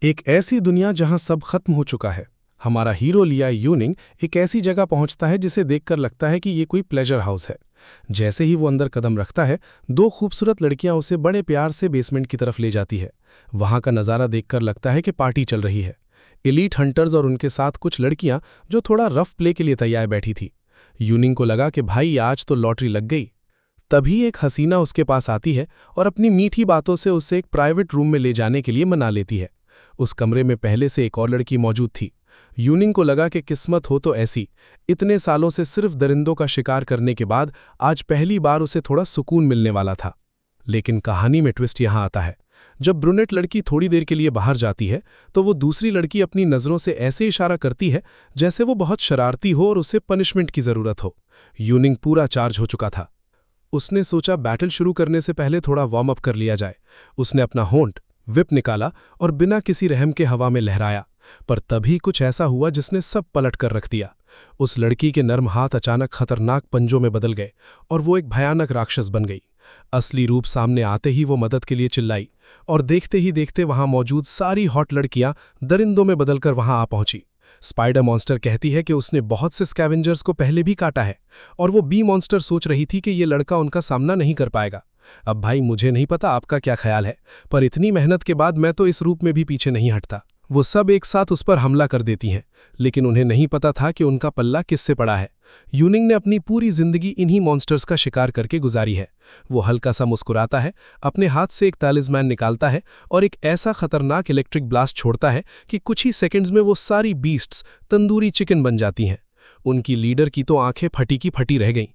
एक ऐसी दुनिया जहां सब खत्म हो चुका है। हमारा हीरो लिया यूनिंग एक ऐसी जगह पहुंचता है जिसे देखकर लगता है कि ये कोई प्लेजर हाउस है। जैसे ही वो अंदर कदम रखता है, दो खूबसूरत लड़कियां उसे बड़े प्यार से बेसमेंट की तरफ ले जाती है। वहां का नज़ारा देखकर लगता है कि पार्टी चल रही है। एलीट हंटर्स और उनके साथ कुछ लड़कियां जो थोड़ा रफ प्ले के लिए तैयार बैठी थी। यूनिंग को लगा कि भाई आज तो लॉटरी लग गई। तभी एक हसीना उसके पास आती है और अपनी मीठी बातों से उसे एक प्राइवेट रूम में ले जाने के लिए मना लेती है। उस कमरे में पहले से एक और लड़की मौजूद थी। यूनिंग को लगा कि किस्मत हो तो ऐसी, इतने सालों से सिर्फ दरिंदों का शिकार करने के बाद आज पहली बार उसे थोड़ा सुकून मिलने वाला था। लेकिन कहानी में ट्विस्ट यहां आता है। जब ब्रूनेट लड़की थोड़ी देर के लिए बाहर जाती है तो वो दूसरी लड़की अपनी नज़रों से ऐसे इशारा करती है जैसे वो बहुत शरारती हो और उसे पनिशमेंट की ज़रूरत हो। यूनिंग पूरा चार्ज हो चुका था। उसने सोचा बैटल शुरू करने से पहले थोड़ा वार्म अप कर लिया जाए। उसने अपना होंठ विप निकाला और बिना किसी रहम के हवा में लहराया। पर तभी कुछ ऐसा हुआ जिसने सब पलट कर रख दिया। उस लड़की के नर्म हाथ अचानक खतरनाक पंजों में बदल गए और वो एक भयानक राक्षस बन गई। असली रूप सामने आते ही वो मदद के लिए चिल्लाई और देखते ही देखते वहां मौजूद सारी हॉट लड़कियां दरिंदों में बदलकर वहां आ पहुंची। स्पाइडर मॉन्स्टर कहती है कि उसने बहुत से स्कैवेंजर्स को पहले भी काटा है और वो बी मॉन्स्टर सोच रही थी कि ये लड़का उनका सामना नहीं कर पाएगा। अब भाई मुझे नहीं पता आपका क्या ख्याल है, पर इतनी मेहनत के बाद मैं तो इस रूप में भी पीछे नहीं हटता। वो सब एक साथ उस पर हमला कर देती हैं, लेकिन उन्हें नहीं पता था कि उनका पल्ला किससे पड़ा है। यूनिंग ने अपनी पूरी जिंदगी इन्हीं मॉन्स्टर्स का शिकार करके गुजारी है। वो हल्का सा मुस्कुराता है, अपने हाथ से एक तालिस्मैन निकालता है और एक ऐसा खतरनाक इलेक्ट्रिक ब्लास्ट छोड़ता है कि कुछ ही सेकंड्स में वो सारी बीस्ट्स तंदूरी चिकन बन जाती हैं। उनकी लीडर की तो आंखें फटी की फटी रह गईं।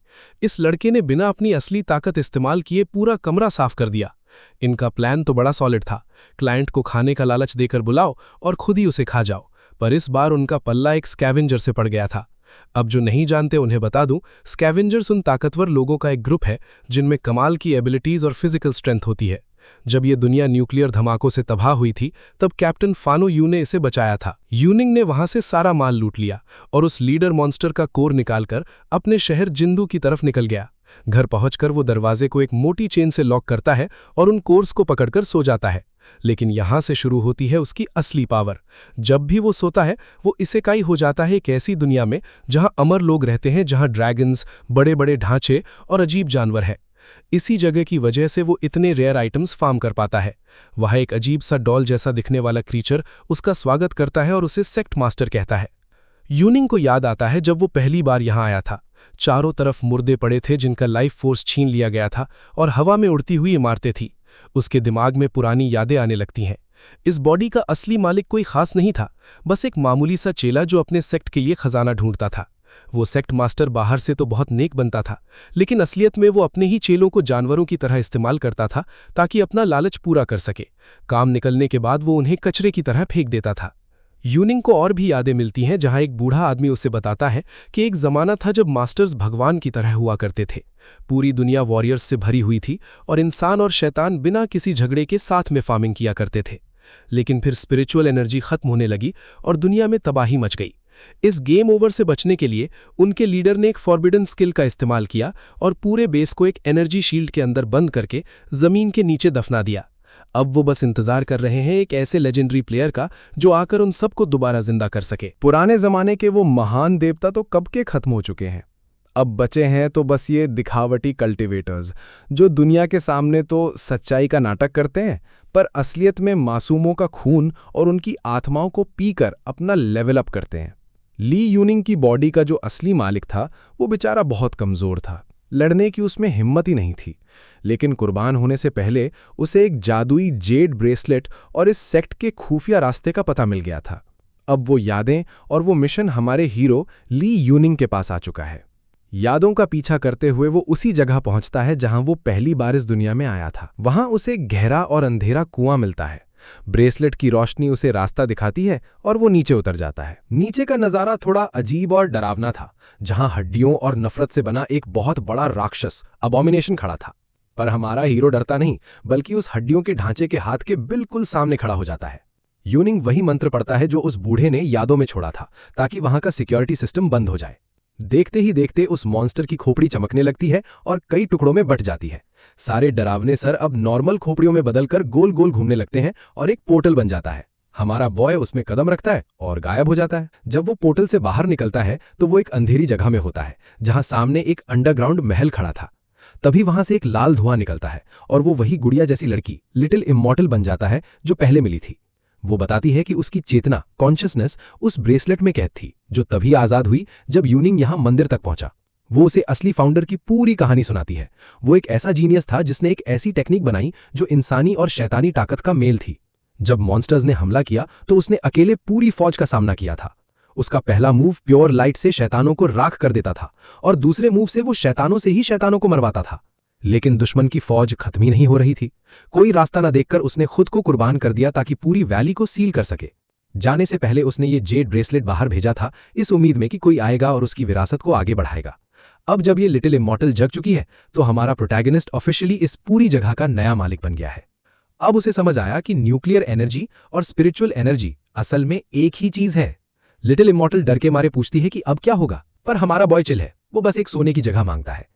इस लड़के ने बिना अपनी असली ताकत इस्तेमाल किए पूरा कमरा साफ कर दिया। इनका प्लान तो बड़ा सॉलिड था, क्लाइंट को खाने का लालच देकर बुलाओ और खुद ही उसे खा जाओ। पर इस बार उनका पल्ला एक स्कैवेंजर से पड़ गया था। अब जो नहीं जानते उन्हें बता दूं, स्कैवेंजर्स उन ताकतवर लोगों का एक ग्रुप है जिनमें कमाल की एबिलिटीज और फिजिकल स्ट्रेंथ होती है। जब ये दुनिया न्यूक्लियर धमाकों से तबाह हुई थी तब कैप्टन फानो यू ने इसे बचाया था। यूनिंग ने वहां से सारा माल लूट लिया और उस लीडर मॉन्स्टर का कोर निकालकर अपने शहर जिंदू की तरफ निकल गया। घर पहुंचकर वो दरवाजे को एक मोटी चेन से लॉक करता है और उन कोर्स को पकड़कर सो जाता है। लेकिन यहां से शुरू होती है उसकी असली पावर। जब भी वो सोता है वो इसेकाई हो जाता है एक ऐसी दुनिया में जहां अमर लोग रहते हैं, जहां ड्रैगन्स, बड़े बड़े ढांचे और अजीब जानवर है। इसी जगह की वजह से वो इतने रेयर आइटम्स फार्म कर पाता है। वह एक अजीब सा डॉल जैसा दिखने वाला क्रीचर उसका स्वागत करता है और उसे सेक्ट मास्टर कहता है। यूनिंग को याद आता है जब वो पहली बार यहां आया था। चारों तरफ मुर्दे पड़े थे जिनका लाइफ फोर्स छीन लिया गया था और हवा में उड़ती हुई इमारतें थी। उसके दिमाग में पुरानी यादें आने लगती हैं। इस बॉडी का असली मालिक कोई खास नहीं था, बस एक मामूली सा चेला जो अपने सेक्ट के लिए खजाना ढूंढता था। वो सेक्ट मास्टर बाहर से तो बहुत नेक बनता था, लेकिन असलियत में वो अपने ही चेलों को जानवरों की तरह इस्तेमाल करता था ताकि अपना लालच पूरा कर सके। काम निकलने के बाद वो उन्हें कचरे की तरह फेंक देता था। यूनिंग को और भी यादें मिलती हैं जहां एक बूढ़ा आदमी उसे बताता है कि एक जमाना था जब मास्टर्स भगवान की तरह हुआ करते थे। पूरी दुनिया वॉरियर्स से भरी हुई थी और इंसान और शैतान बिना किसी झगड़े के साथ में फार्मिंग किया करते थे। लेकिन फिर स्पिरिचुअल एनर्जी खत्म होने लगी और दुनिया में तबाही मच गई। इस गेम ओवर से बचने के लिए उनके लीडर ने एक फॉरबिडन स्किल का इस्तेमाल किया और पूरे बेस को एक एनर्जी शील्ड के अंदर बंद करके जमीन के नीचे दफना दिया। अब वो बस इंतजार कर रहे हैं एक ऐसे लेजेंडरी प्लेयर का जो आकर उन सबको दोबारा जिंदा कर सके। पुराने जमाने के वो महान देवता तो कब के खत्म हो चुके हैं। अब बचे हैं तो बस ये दिखावटी कल्टिवेटर्स जो दुनिया के सामने तो सच्चाई का नाटक करते हैं, पर असलियत में मासूमों का खून और उनकी आत्माओं को पीकर अपना लेवल अप करते हैं। ली यूनिंग की बॉडी का जो असली मालिक था वो बेचारा बहुत कमजोर था। लड़ने की उसमें हिम्मत ही नहीं थी। लेकिन कुर्बान होने से पहले उसे एक जादुई जेड ब्रेसलेट और इस सेक्ट के खुफिया रास्ते का पता मिल गया था। अब वो यादें और वो मिशन हमारे हीरो ली यूनिंग के पास आ चुका है। यादों का पीछा करते हुए वो उसी जगह पहुंचता है जहां वो पहली बार इस दुनिया में आया था। वहां उसे गहरा और अंधेरा कुआं मिलता है। ब्रेसलेट की रोशनी उसे रास्ता दिखाती है और वो नीचे उतर जाता है। नीचे का नजारा थोड़ा अजीब और डरावना था, जहां हड्डियों और नफरत से बना एक बहुत बड़ा राक्षस अबॉमिनेशन खड़ा था। पर हमारा हीरो डरता नहीं, बल्कि उस हड्डियों के ढांचे के हाथ के बिल्कुल सामने खड़ा हो जाता है। यूनिंग वही मंत्र पढ़ता है जो उस बूढ़े ने यादों में छोड़ा था, ताकि वहां का सिक्योरिटी सिस्टम बंद हो जाए। देखते ही देखते उस मॉन्स्टर की खोपड़ी चमकने लगती है और कई टुकड़ों में बंट जाती है। सारे डरावने सर अब नॉर्मल खोपड़ियों में बदलकर गोल गोल घूमने लगते हैं और एक पोर्टल बन जाता है। हमारा बॉय उसमें कदम रखता है और गायब हो जाता है। जब वो पोर्टल से बाहर निकलता है तो वो एक अंधेरी जगह में होता है जहां सामने एक अंडरग्राउंड महल खड़ा था। तभी वहां से एक लाल धुआं निकलता है और वो वही गुड़िया जैसी लड़की लिटिल इमॉर्टल बन जाता है जो पहले मिली थी। वो बताती है कि उसकी चेतना, कॉन्शियसनेस उस ब्रेसलेट में कैद थी जो तभी आजाद हुई जब यूनिंग यहां मंदिर तक पहुंचा। वो उसे असली फाउंडर की पूरी कहानी सुनाती है। वो एक ऐसा जीनियस था जिसने एक ऐसी टेक्निक बनाई जो इंसानी और शैतानी ताकत का मेल थी। जब मॉन्स्टर्स ने हमला किया तो उसने अकेले पूरी फौज का सामना किया था। उसका पहला मूव प्योर लाइट से शैतानों को राख कर देता था और दूसरे मूव से वो शैतानों से ही शैतानों को मरवाता था। लेकिन दुश्मन की फौज खत्म ही नहीं हो रही थी। कोई रास्ता न देखकर उसने खुद को कुर्बान कर दिया ताकि पूरी वैली को सील कर सके। जाने से पहले उसने ये जेड ब्रेसलेट बाहर भेजा था इस उम्मीद में कि कोई आएगा और उसकी विरासत को आगे बढ़ाएगा। अब जब ये लिटिल इमॉर्टल जग चुकी है तो हमारा प्रोटैगनिस्ट ऑफिशियली इस पूरी जगह का नया मालिक बन गया है। अब उसे समझ आया कि न्यूक्लियर एनर्जी और स्पिरिचुअल एनर्जी असल में एक ही चीज है। लिटिल इमॉर्टल डर के मारे पूछती है कि अब क्या होगा, पर हमारा बॉय चिल है। वो बस एक सोने की जगह मांगता है।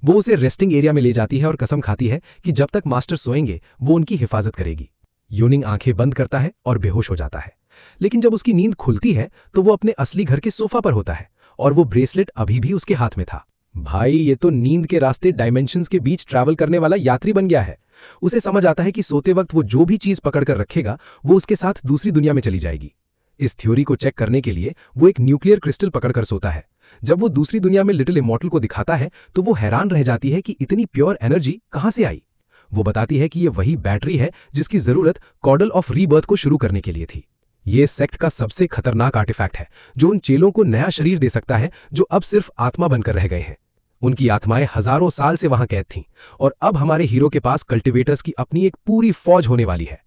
वो उसे रेस्टिंग एरिया में ले जाती है और कसम खाती है कि जब तक मास्टर सोएंगे वो उनकी हिफाजत करेगी। यूनिंग आंखें बंद करता है और बेहोश हो जाता है। लेकिन जब उसकी नींद खुलती है तो वो अपने असली घर के सोफा पर होता है और वो ब्रेसलेट अभी भी उसके हाथ में था। भाई, ये तो नींद के रास्ते डायमेंशंस के बीच ट्रैवल करने वाला यात्री बन गया है। उसे समझ आता है कि सोते वक्त वो जो भी चीज पकड़कर रखेगा वो उसके साथ दूसरी दुनिया में चली जाएगी। इस थ्योरी को चेक करने के लिए वो एक न्यूक्लियर क्रिस्टल पकड़कर सोता है। जब वो दूसरी दुनिया में लिटिल इमॉर्टल को दिखाता है तो वो हैरान रह जाती है कि इतनी प्योर एनर्जी कहां से आई। वो बताती है कि ये वही बैटरी है जिसकी जरूरत कॉर्डल ऑफ रीबर्थ को शुरू करने के लिए थी। ये सेक्ट का सबसे खतरनाक आर्टिफैक्ट है जो उन चेलों को नया शरीर दे सकता है जो अब सिर्फ आत्मा बनकर रह गए हैं। उनकी आत्माएं हजारों साल से वहां कैद थीं और अब हमारे हीरो के पास कल्टिवेटर्स की अपनी एक पूरी फौज होने वाली है।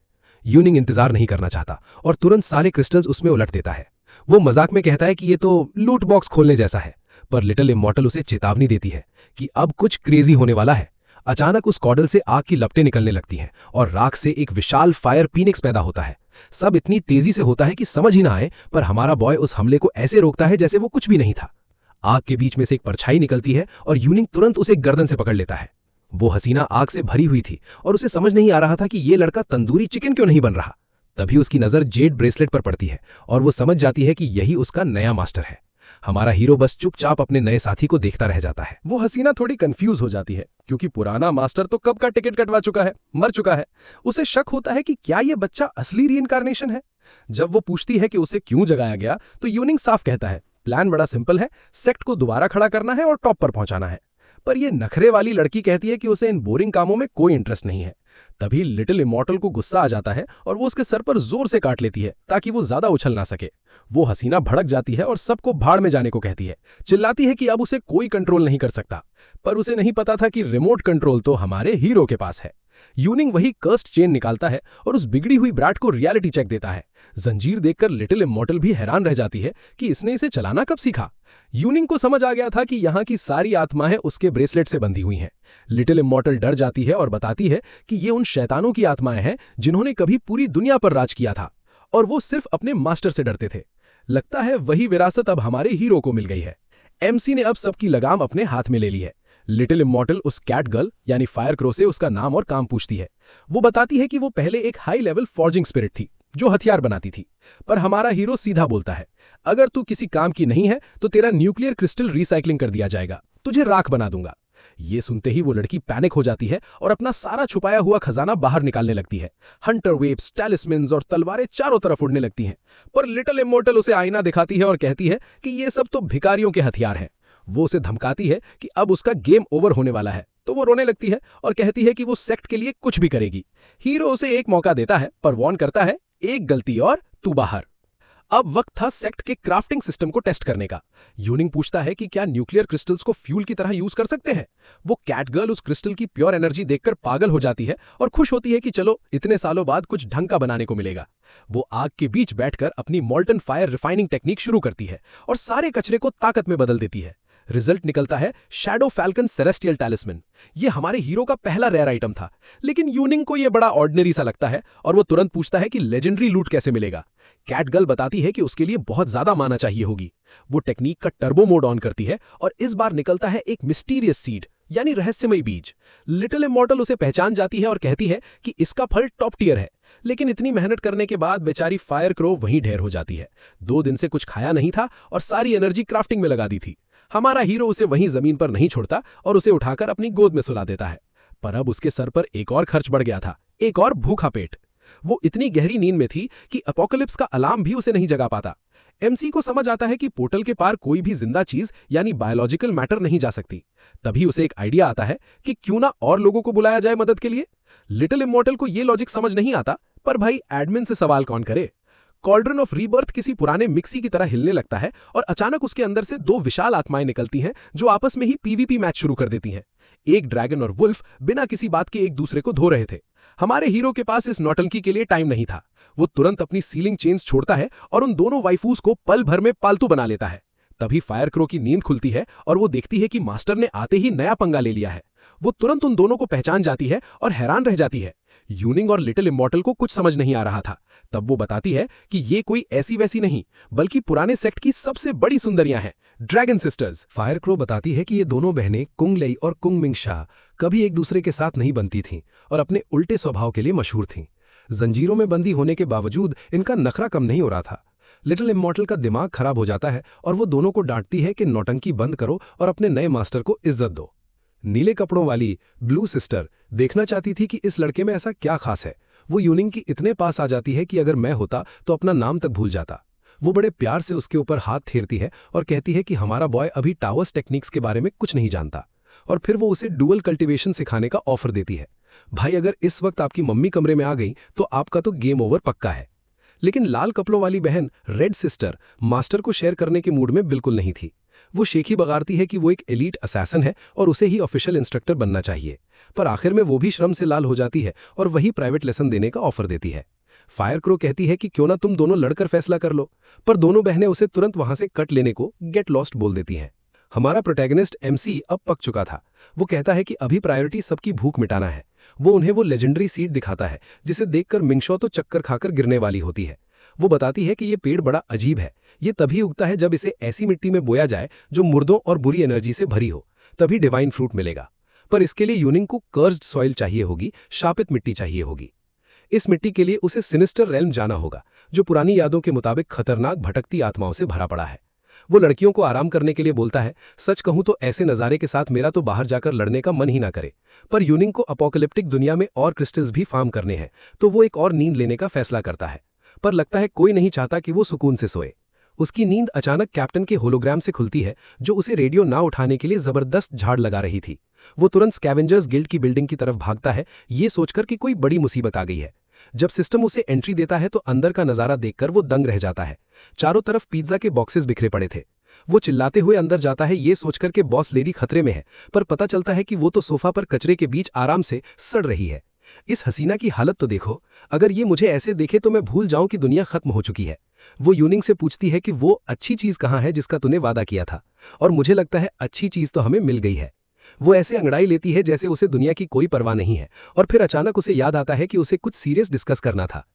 यूनिंग इंतजार नहीं करना चाहता और तुरंत सारे क्रिस्टल्स उसमें उलट देता है। वो मजाक में कहता है कि ये तो लूट बॉक्स खोलने जैसा है, पर लिटिल इमॉर्टल उसे चेतावनी देती है कि अब कुछ क्रेजी होने वाला है। अचानक उस कॉर्डल से आग की लपटें निकलने लगती हैं और राख से एक विशाल फायर पीनिक्स पैदा होता है। सब इतनी तेजी से होता है कि समझ ही ना आए, पर हमारा बॉय उस हमले को ऐसे रोकता है जैसे वो कुछ भी नहीं था। आग के बीच में से एक परछाई निकलती है और यूनिंग तुरंत उसे गर्दन से पकड़ लेता है। वो हसीना आग से भरी हुई थी और उसे समझ नहीं आ रहा था कि ये लड़का तंदूरी चिकन क्यों नहीं बन रहा। तभी उसकी नजर जेड ब्रेसलेट पर पड़ती है और वो समझ जाती है कि यही उसका नया मास्टर है। हमारा हीरो बस चुपचाप अपने नए साथी को देखता रह जाता है। वो हसीना थोड़ी कंफ्यूज हो जाती है क्योंकि पुराना मास्टर तो कब का टिकट कटवा चुका है, मर चुका है। उसे शक होता है कि क्या ये बच्चा असली रीइंकार्नेशन है। जब वो पूछती है कि उसे क्यों जगाया गया तो यूनिंग साफ कहता है, प्लान बड़ा सिंपल है, सेक्ट को दोबारा खड़ा करना है और टॉप पर पहुंचाना है। पर ये नखरे वाली लड़की कहती है कि उसे इन बोरिंग कामों में कोई इंटरेस्ट नहीं है। तभी लिटिल इमॉर्टल को गुस्सा आ जाता है और वो उसके सर पर जोर से काट लेती है ताकि वो ज्यादा उछल ना सके। वो हसीना भड़क जाती है और सबको भाड़ में जाने को कहती है। चिल्लाती है कि अब उसे कोई कंट्रोल नहीं कर सकता, पर उसे नहीं पता था कि रिमोट कंट्रोल तो हमारे हीरो के पास है। यूनिंग वही कर्स्ड चेन निकालता है और उस बिगड़ी हुई ब्रैट को रियलिटी चेक देता है। जंजीर देखकर लिटिल इमॉर्टल भी हैरान रह जाती है कि इसने इसे चलाना कब सीखा। यूनिंग को समझ आ गया था कि यहाँ की सारी आत्माएं उसके ब्रेसलेट से बंधी हुई हैं। लिटिल इमॉर्टल डर जाती है और बताती है कि ये उन शैतानों की आत्माएं हैं जिन्होंने कभी पूरी दुनिया पर राज किया था और वो सिर्फ अपने मास्टर से डरते थे। लगता है वही विरासत अब हमारे हीरो को मिल गई है। एमसी ने अब सबकी लगाम अपने हाथ में ले ली है। लिटिल इमॉर्टल उस कैट गर्ल यानी फायर क्रो से उसका नाम और काम पूछती है। वो बताती है कि वो पहले एक हाई लेवल फॉर्जिंग स्पिरिट थी जो हथियार बनाती थी। पर हमारा हीरो सीधा बोलता है, अगर तू किसी काम की नहीं है तो तेरा न्यूक्लियर क्रिस्टल रिसाइकलिंग कर दिया जाएगा, तुझे राख बना दूंगा। ये सुनते ही वो लड़की पैनिक हो जाती है और अपना सारा छुपाया हुआ खजाना बाहर निकालने लगती है। हंटर वेव्स, टैलिस्मन्स और तलवारें चारों तरफ उड़ने लगती हैं। पर लिटिल इमॉर्टल उसे आईना दिखाती है और कहती है कि ये सब तो भिखारियों के हथियार हैं। वो उसे धमकाती है कि अब उसका गेम ओवर होने वाला है, तो वो रोने लगती है और कहती है कि वो सेक्ट के लिए कुछ भी करेगी। हीरो उसे एक मौका देता है पर वॉर्न करता है, एक गलती और तू बाहर। अब वक्त था सेक्ट के क्राफ्टिंग सिस्टम को टेस्ट करने का। यूनिंग पूछता है कि क्या न्यूक्लियर क्रिस्टल्स को फ्यूल की तरह यूज कर सकते हैं। वो कैट गर्ल उस क्रिस्टल की प्योर एनर्जी देखकर पागल हो जाती है और खुश होती है कि चलो इतने सालों बाद कुछ ढंग का बनाने को मिलेगा। वो आग के बीच बैठकर अपनी मॉल्टन फायर रिफाइनिंग टेक्निक शुरू करती है और सारे कचरे को ताकत में बदल देती है। रिजल्ट निकलता है शैडो फैल्कन सेरेस्टियल टैलिस्मन। ये हमारे हीरो का पहला रेयर आइटम था, लेकिन यूनिंग को ये बड़ा ऑर्डिनरी सा लगता है और वो तुरंत पूछता है कि लेजेंडरी लूट कैसे मिलेगा। कैट गर्ल बताती है कि उसके लिए बहुत ज्यादा माना चाहिए होगी। वो टेक्निक का टर्बो मोड ऑन करती है और इस बार निकलता है एक मिस्टीरियस सीड यानी रहस्यमयी बीज। लिटिल इमॉर्टल उसे पहचान जाती है और कहती है कि इसका फल टॉप टियर है, लेकिन इतनी मेहनत करने के बाद बेचारी फायर क्रो वहीं ढेर हो जाती है। 2 दिन से कुछ खाया नहीं था और सारी एनर्जी क्राफ्टिंग में लगा दी थी। हमारा हीरो उसे वहीं जमीन पर नहीं छोड़ता और उसे उठाकर अपनी गोद में सुला देता है। पर अब उसके सर पर एक और खर्च बढ़ गया था, एक और भूखा पेट। वो इतनी गहरी नींद में थी कि अपोकलिप्स का अलार्म भी उसे नहीं जगा पाता। एमसी को समझ आता है कि पोर्टल के पार कोई भी जिंदा चीज यानी बायोलॉजिकल मैटर नहीं जा सकती। तभी उसे एक आइडिया आता है कि क्यों ना और लोगों को बुलाया जाए मदद के लिए। लिटिल इमॉर्टल को ये लॉजिक समझ नहीं आता, पर भाई एडमिन से सवाल कौन करे। कॉल्ड्रन ऑफ रीबर्थ किसी पुराने मिक्सी की तरह हिलने लगता है और अचानक उसके अंदर से 2 विशाल आत्माएं निकलती हैं जो आपस में ही पीवीपी मैच शुरू कर देती हैं। एक ड्रैगन और वुल्फ बिना किसी बात के एक दूसरे को धो रहे थे। हमारे हीरो के पास इस नौटंकी के लिए टाइम नहीं था। वो तुरंत अपनी सीलिंग चेन्स छोड़ता है और उन दोनों वाइफूज को पल भर में पालतू बना लेता है। तभी फायर क्रो की नींद खुलती है और वो देखती है कि मास्टर ने आते ही नया पंगा ले लिया है। वो तुरंत उन दोनों को पहचान जाती है और हैरान रह जाती है। यूनिंग और लिटिल इमॉर्टल को कुछ समझ नहीं आ रहा था। तब वो बताती है कि ये कोई ऐसी वैसी नहीं, बल्कि पुराने सेक्ट की सबसे बड़ी सुंदरियां हैं, ड्रैगन सिस्टर्स। फायर क्रो बताती है कि ये दोनों बहनें कुंग लेई और कुंग मिंगशा कभी एक दूसरे के साथ नहीं बनती थीं और अपने उल्टे स्वभाव के लिए मशहूर थीं। जंजीरों में बंदी होने के बावजूद इनका नखरा कम नहीं हो रहा था। लिटिल इमॉर्टल का दिमाग खराब हो जाता है और वो दोनों को डांटती है कि नौटंकी बंद करो और अपने नए मास्टर को इज्जत दो। नीले कपड़ों वाली ब्लू सिस्टर देखना चाहती थी कि इस लड़के में ऐसा क्या खास है। वो यूनिंग की इतने पास आ जाती है कि अगर मैं होता तो अपना नाम तक भूल जाता। वो बड़े प्यार से उसके ऊपर हाथ फेरती है और कहती है कि हमारा बॉय अभी टावर्स टेक्निक्स के बारे में कुछ नहीं जानता, और फिर वो उसे डुअल कल्टीवेशन सिखाने का ऑफर देती है। भाई अगर इस वक्त आपकी मम्मी कमरे में आ गई तो आपका तो गेम ओवर पक्का है। लेकिन लाल कपड़ों वाली बहन रेड सिस्टर मास्टर को शेयर करने के मूड में बिल्कुल नहीं थी। वो शेखी बगाड़ती है कि वो एक एलीट असैसन है और उसे ही ऑफिशियल इंस्ट्रक्टर बनना चाहिए, पर आखिर में वो भी शर्म से लाल हो जाती है और वही प्राइवेट लेसन देने का ऑफर देती है। फायर क्रो कहती है कि क्यों ना तुम दोनों लड़कर फैसला कर लो, पर दोनों बहनें उसे तुरंत वहां से कट लेने को गेट लॉस्ट बोल देती हैं। हमारा प्रोटैगनिस्ट एमसी अब पक चुका था। वो कहता है कि अभी प्रायोरिटी सबकी भूख मिटाना है। वो उन्हें वो लेजेंडरी सीड दिखाता है जिसे देखकर मिंगशॉ तो चक्कर खाकर गिरने वाली होती है। वो बताती है कि ये पेड़ बड़ा अजीब है, ये तभी उगता है जब इसे ऐसी मिट्टी में बोया जाए जो मुर्दों और बुरी एनर्जी से भरी हो, तभी डिवाइन फ्रूट मिलेगा। पर इसके लिए यूनिंग को कर्स्ड सॉइल चाहिए होगी, शापित मिट्टी चाहिए होगी। इस मिट्टी के लिए उसे सिनिस्टर रेल्म जाना होगा, जो पुरानी यादों के मुताबिक खतरनाक भटकती आत्माओं से भरा पड़ा है। वो लड़कियों को आराम करने के लिए बोलता है। सच कहूं तो ऐसे नज़ारे के साथ मेरा तो बाहर जाकर लड़ने का मन ही ना करे, पर यूनिंग को अपोकलिप्टिक दुनिया में और क्रिस्टल्स भी फार्म करने हैं, तो वो एक और नींद लेने का फैसला करता है। पर लगता है कोई नहीं चाहता कि वो सुकून से सोए। उसकी नींद अचानक कैप्टन के होलोग्राम से खुलती है, जो उसे रेडियो ना उठाने के लिए जबरदस्त झाड़ लगा रही थी। वो तुरंत स्कैवेंजर्स गिल्ड की बिल्डिंग की तरफ भागता है, ये सोचकर कि कोई बड़ी मुसीबत आ गई है। जब सिस्टम उसे एंट्री देता है तो अंदर का नजारा देखकर वो दंग रह जाता है। चारों तरफ पिज्जा के बॉक्सेस बिखरे पड़े थे। वो चिल्लाते हुए अंदर जाता है, ये सोचकर कि बॉस लेडी खतरे में है, पर पता चलता है कि वो तो सोफा पर कचरे के बीच आराम से सड़ रही है। इस हसीना की हालत तो देखो, अगर ये मुझे ऐसे देखे तो मैं भूल जाऊं कि दुनिया खत्म हो चुकी है। वो यूनिंग से पूछती है कि वो अच्छी चीज कहाँ है जिसका तूने वादा किया था, और मुझे लगता है अच्छी चीज तो हमें मिल गई है। वो ऐसे अंगड़ाई लेती है जैसे उसे दुनिया की कोई परवाह नहीं है, और फिर अचानक उसे याद आता है कि उसे कुछ सीरियस डिस्कस करना था।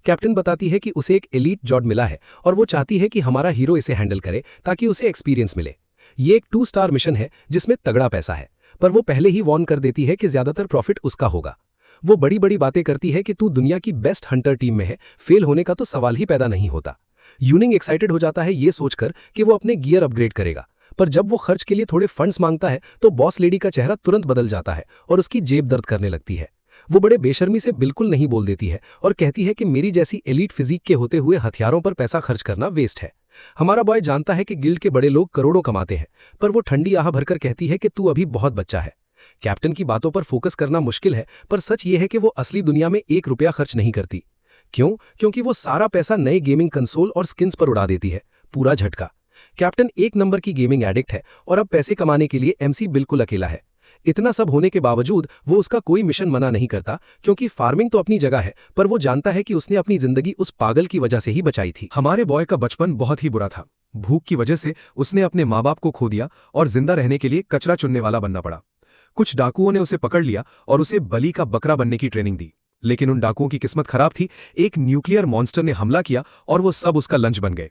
कैप्टन बताती है कि उसे एक एलीट जॉब मिला है और वो चाहती है कि हमारा हीरो इसे हैंडल करे ताकि उसे एक्सपीरियंस मिले। ये एक 2 स्टार मिशन है जिसमें तगड़ा पैसा है, पर वो पहले ही वॉर्न कर देती है कि ज्यादातर प्रॉफिट उसका होगा। वो बड़ी बड़ी बातें करती है कि तू दुनिया की बेस्ट हंटर टीम में है, फेल होने का तो सवाल ही पैदा नहीं होता। यूनिंग एक्साइटेड हो जाता है ये सोचकर कि वो अपने गियर अपग्रेड करेगा, पर जब वो खर्च के लिए थोड़े फंड्स मांगता है तो बॉस लेडी का चेहरा तुरंत बदल जाता है और उसकी जेब दर्द करने लगती है। वो बड़े बेशर्मी से बिल्कुल नहीं बोल देती है और कहती है कि मेरी जैसी एलीट फिजिक के होते हुए हथियारों पर पैसा खर्च करना वेस्ट है। हमारा बॉय जानता है कि गिल्ड के बड़े लोग करोड़ों कमाते हैं, पर वो ठंडी आह भरकर कहती है कि तू अभी बहुत बच्चा है। कैप्टन की बातों पर फोकस करना मुश्किल है, पर सच ये है कि वो असली दुनिया में 1 रुपया खर्च नहीं करती। क्यों? क्योंकि वो सारा पैसा नए गेमिंग कंसोल और स्किन्स पर उड़ा देती है, पूरा झटका। कैप्टन 1 नंबर की गेमिंग एडिक्ट है और अब पैसे कमाने के लिए एमसी बिल्कुल अकेला है। इतना सब होने के बावजूद वो उसका कोई मिशन मना नहीं करता, क्योंकि फार्मिंग तो अपनी जगह है, पर वो जानता है कि उसने अपनी जिंदगी उस पागल की वजह से ही बचाई थी। हमारे बॉय का बचपन बहुत ही बुरा था। भूख की वजह से उसने अपने माँ बाप को खो दिया और जिंदा रहने के लिए कचरा चुनने वाला बनना पड़ा। कुछ डाकुओं ने उसे पकड़ लिया और उसे बलि का बकरा बनने की ट्रेनिंग दी, लेकिन उन डाकुओं की किस्मत खराब थी। एक न्यूक्लियर मॉन्स्टर ने हमला किया और वो सब उसका लंच बन गए।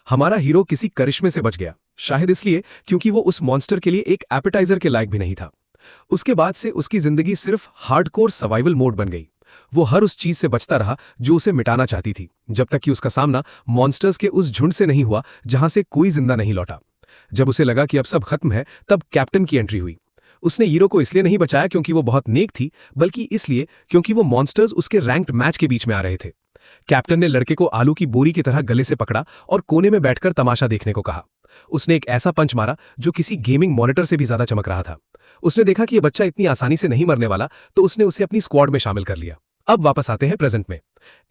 हमारा हीरो किसी करिश्मे से बच गया, शायद इसलिए क्योंकि वो उस मॉन्स्टर के लिए एक एपेटाइजर के लायक भी नहीं था। उसके बाद से उसकी जिंदगी सिर्फ हार्डकोर सर्वाइवल मोड बन गई। वो हर उस चीज से बचता रहा जो उसे मिटाना चाहती थी, जब तक कि उसका सामना मॉन्स्टर्स के उस झुंड से नहीं हुआ जहां से कोई जिंदा नहीं लौटा। जब उसे लगा कि अब सब खत्म है, तब कैप्टन की एंट्री हुई। उसने हीरो को इसलिए नहीं बचाया क्योंकि वो बहुत नेक थी, बल्कि इसलिए क्योंकि वो मॉन्स्टर्स उसके रैंक्ड मैच के बीच में आ रहे थे। कैप्टन ने लड़के को आलू की बोरी की तरह गले से पकड़ा और कोने में बैठकर तमाशा देखने को कहा। उसने एक ऐसा पंच मारा जो किसी गेमिंग मॉनिटर से भी ज्यादा चमक रहा था। उसने देखा कि यह बच्चा इतनी आसानी से नहीं मरने वाला, तो उसने उसे अपनी स्क्वाड में शामिल कर लिया। अब वापस आते हैं प्रेजेंट में।